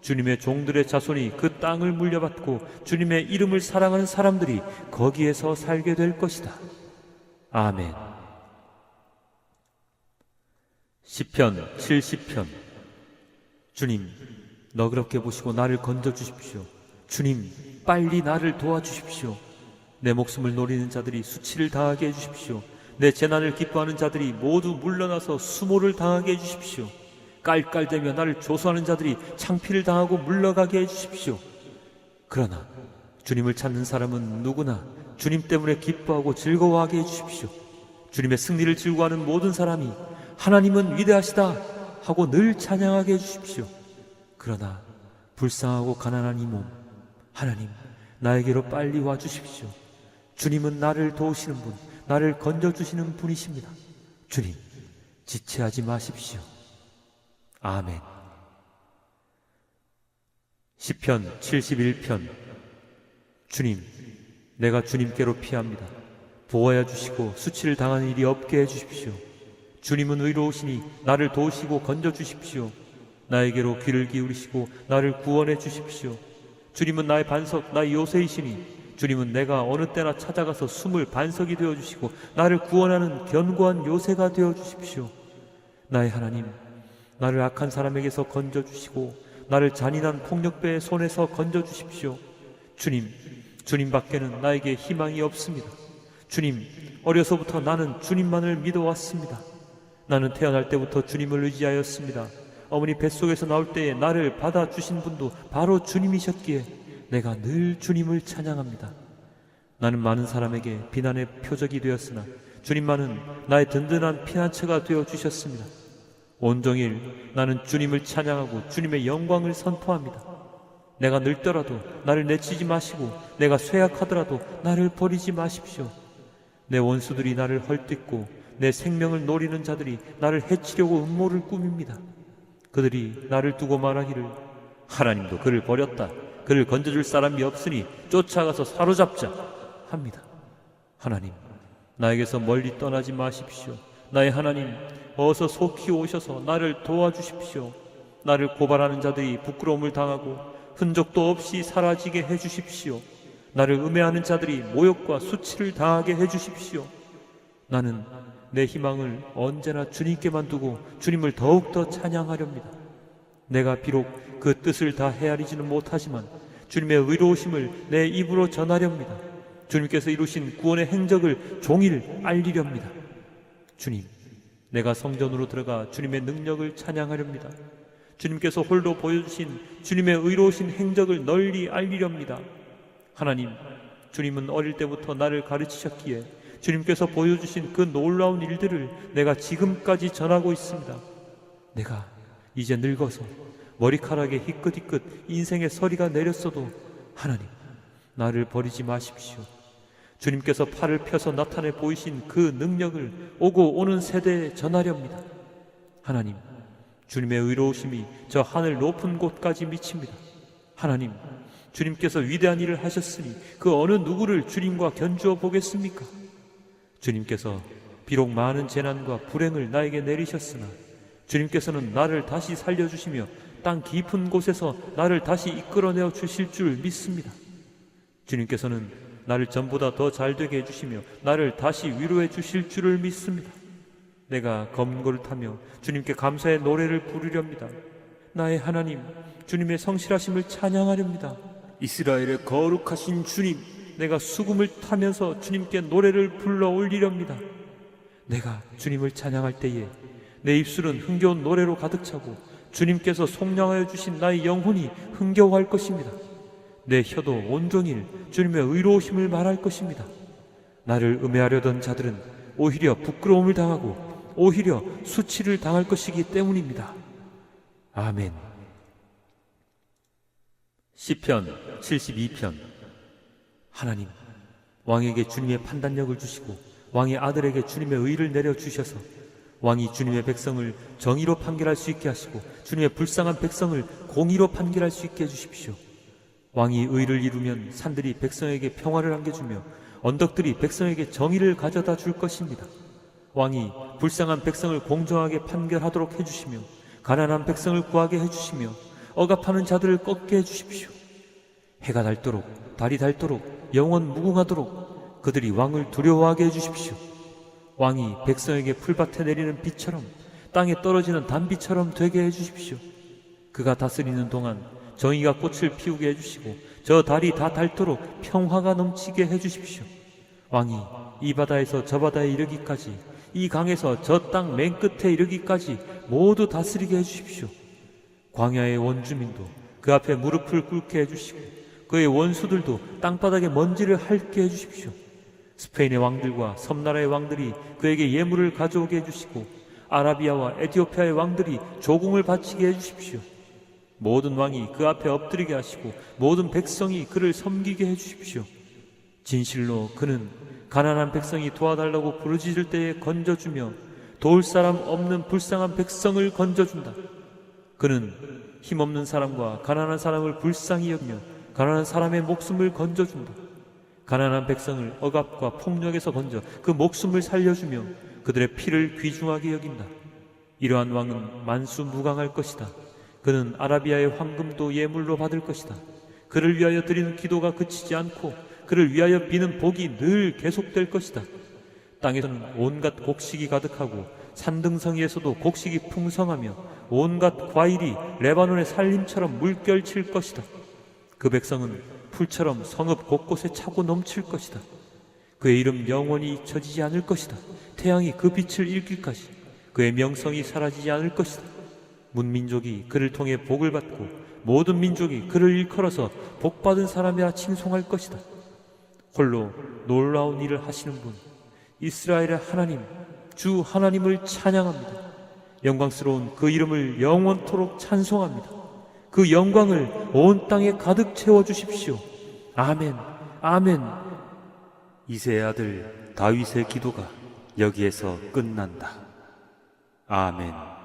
주님의 종들의 자손이 그 땅을 물려받고 주님의 이름을 사랑하는 사람들이 거기에서 살게 될 것이다. 아멘. 시편 70편. 주님, 너그럽게 보시고 나를 건져주십시오. 주님, 빨리 나를 도와주십시오. 내 목숨을 노리는 자들이 수치를 당하게 해주십시오. 내 재난을 기뻐하는 자들이 모두 물러나서 수모를 당하게 해주십시오. 깔깔대며 나를 조소하는 자들이 창피를 당하고 물러가게 해주십시오. 그러나 주님을 찾는 사람은 누구나 주님 때문에 기뻐하고 즐거워하게 해주십시오. 주님의 승리를 즐거워하는 모든 사람이 하나님은 위대하시다 하고 늘 찬양하게 해주십시오. 그러나 불쌍하고 가난한 이 몸, 하나님 나에게로 빨리 와주십시오. 주님은 나를 도우시는 분, 나를 건져주시는 분이십니다. 주님, 지체하지 마십시오. 아멘. 시편 71편. 주님, 내가 주님께로 피합니다. 보호하여 주시고 수치를 당하는 일이 없게 해주십시오. 주님은 의로우시니 나를 도우시고 건져주십시오. 나에게로 귀를 기울이시고 나를 구원해 주십시오. 주님은 나의 반석, 나의 요새이시니 주님은 내가 어느 때나 찾아가서 숨을 반석이 되어주시고 나를 구원하는 견고한 요새가 되어주십시오. 나의 하나님, 나를 악한 사람에게서 건져주시고 나를 잔인한 폭력배의 손에서 건져주십시오. 주님 밖에는 나에게 희망이 없습니다. 주님, 어려서부터 나는 주님만을 믿어왔습니다. 나는 태어날 때부터 주님을 의지하였습니다. 어머니 뱃속에서 나올 때에 나를 받아주신 분도 바로 주님이셨기에 내가 늘 주님을 찬양합니다. 나는 많은 사람에게 비난의 표적이 되었으나 주님만은 나의 든든한 피난처가 되어주셨습니다. 온종일 나는 주님을 찬양하고 주님의 영광을 선포합니다. 내가 늙더라도 나를 내치지 마시고 내가 쇠약하더라도 나를 버리지 마십시오. 내 원수들이 나를 헐뜯고 내 생명을 노리는 자들이 나를 해치려고 음모를 꾸밉니다. 그들이 나를 두고 말하기를 하나님도 그를 버렸다. 그를 건져줄 사람이 없으니 쫓아가서 사로잡자 합니다. 하나님, 나에게서 멀리 떠나지 마십시오. 나의 하나님, 어서 속히 오셔서 나를 도와주십시오. 나를 고발하는 자들이 부끄러움을 당하고 흔적도 없이 사라지게 해주십시오. 나를 음해하는 자들이 모욕과 수치를 당하게 해주십시오. 나는 내 희망을 언제나 주님께만 두고 주님을 더욱더 찬양하렵니다. 내가 비록 그 뜻을 다 헤아리지는 못하지만 주님의 의로우심을 내 입으로 전하렵니다. 주님께서 이루신 구원의 행적을 종일 알리렵니다. 주님, 내가 성전으로 들어가 주님의 능력을 찬양하렵니다. 주님께서 홀로 보여주신 주님의 의로우신 행적을 널리 알리렵니다. 하나님, 주님은 어릴 때부터 나를 가르치셨기에 주님께서 보여주신 그 놀라운 일들을 내가 지금까지 전하고 있습니다. 내가 이제 늙어서 머리카락에 희끗희끗 인생의 서리가 내렸어도 하나님, 나를 버리지 마십시오. 주님께서 팔을 펴서 나타내 보이신 그 능력을 오고 오는 세대에 전하렵니다. 하나님, 주님의 의로우심이 저 하늘 높은 곳까지 미칩니다. 하나님, 주님께서 위대한 일을 하셨으니 그 어느 누구를 주님과 견주어 보겠습니까? 주님께서 비록 많은 재난과 불행을 나에게 내리셨으나 주님께서는 나를 다시 살려주시며 땅 깊은 곳에서 나를 다시 이끌어내어 주실 줄 믿습니다. 주님께서는 나를 전보다 더 잘되게 해주시며 나를 다시 위로해 주실 줄을 믿습니다. 내가 검은고를 타며 주님께 감사의 노래를 부르렵니다. 나의 하나님, 주님의 성실하심을 찬양하렵니다. 이스라엘의 거룩하신 주님, 내가 수금을 타면서 주님께 노래를 불러 올리렵니다. 내가 주님을 찬양할 때에 내 입술은 흥겨운 노래로 가득 차고 주님께서 속량하여 주신 나의 영혼이 흥겨워할 것입니다. 내 혀도 온종일 주님의 의로우심을 말할 것입니다. 나를 음해하려던 자들은 오히려 부끄러움을 당하고 오히려 수치를 당할 것이기 때문입니다. 아멘. 시편 72편. 하나님, 왕에게 주님의 판단력을 주시고 왕의 아들에게 주님의 의를 내려주셔서 왕이 주님의 백성을 정의로 판결할 수 있게 하시고 주님의 불쌍한 백성을 공의로 판결할 수 있게 해주십시오. 왕이 의를 이루면 산들이 백성에게 평화를 안겨주며 언덕들이 백성에게 정의를 가져다 줄 것입니다. 왕이 불쌍한 백성을 공정하게 판결하도록 해주시며 가난한 백성을 구하게 해주시며 억압하는 자들을 꺾게 해주십시오. 해가 닳도록 달이 닳도록 영원 무궁하도록 그들이 왕을 두려워하게 해주십시오. 왕이 백성에게 풀밭에 내리는 비처럼 땅에 떨어지는 단비처럼 되게 해주십시오. 그가 다스리는 동안 정의가 꽃을 피우게 해주시고 저 달이 다 닳도록 평화가 넘치게 해주십시오. 왕이 이 바다에서 저 바다에 이르기까지 이 강에서 저 땅 맨 끝에 이르기까지 모두 다스리게 해주십시오. 광야의 원주민도 그 앞에 무릎을 꿇게 해주시고 그의 원수들도 땅바닥에 먼지를 핥게 해주십시오. 스페인의 왕들과 섬나라의 왕들이 그에게 예물을 가져오게 해주시고 아라비아와 에티오피아의 왕들이 조공을 바치게 해주십시오. 모든 왕이 그 앞에 엎드리게 하시고 모든 백성이 그를 섬기게 해주십시오. 진실로 그는 가난한 백성이 도와달라고 부르짖을 때에 건져주며 도울 사람 없는 불쌍한 백성을 건져준다. 그는 힘없는 사람과 가난한 사람을 불쌍히 여기며 가난한 사람의 목숨을 건져준다. 가난한 백성을 억압과 폭력에서 건져 그 목숨을 살려주며 그들의 피를 귀중하게 여긴다. 이러한 왕은 만수무강할 것이다. 그는 아라비아의 황금도 예물로 받을 것이다. 그를 위하여 드리는 기도가 그치지 않고 그를 위하여 비는 복이 늘 계속될 것이다. 땅에서는 온갖 곡식이 가득하고 산등성이에서도 곡식이 풍성하며 온갖 과일이 레바논의 산림처럼 물결칠 것이다. 그 백성은 풀처럼 성읍 곳곳에 차고 넘칠 것이다. 그의 이름 영원히 잊혀지지 않을 것이다. 태양이 그 빛을 잃기까지 그의 명성이 사라지지 않을 것이다. 문민족이 그를 통해 복을 받고 모든 민족이 그를 일컬어서 복받은 사람이라 칭송할 것이다. 홀로 놀라운 일을 하시는 분 이스라엘의 하나님 주 하나님을 찬양합니다. 영광스러운 그 이름을 영원토록 찬송합니다. 그 영광을 온 땅에 가득 채워주십시오. 아멘, 아멘. 이새의 아들 다윗의 기도가 여기에서 끝난다. 아멘.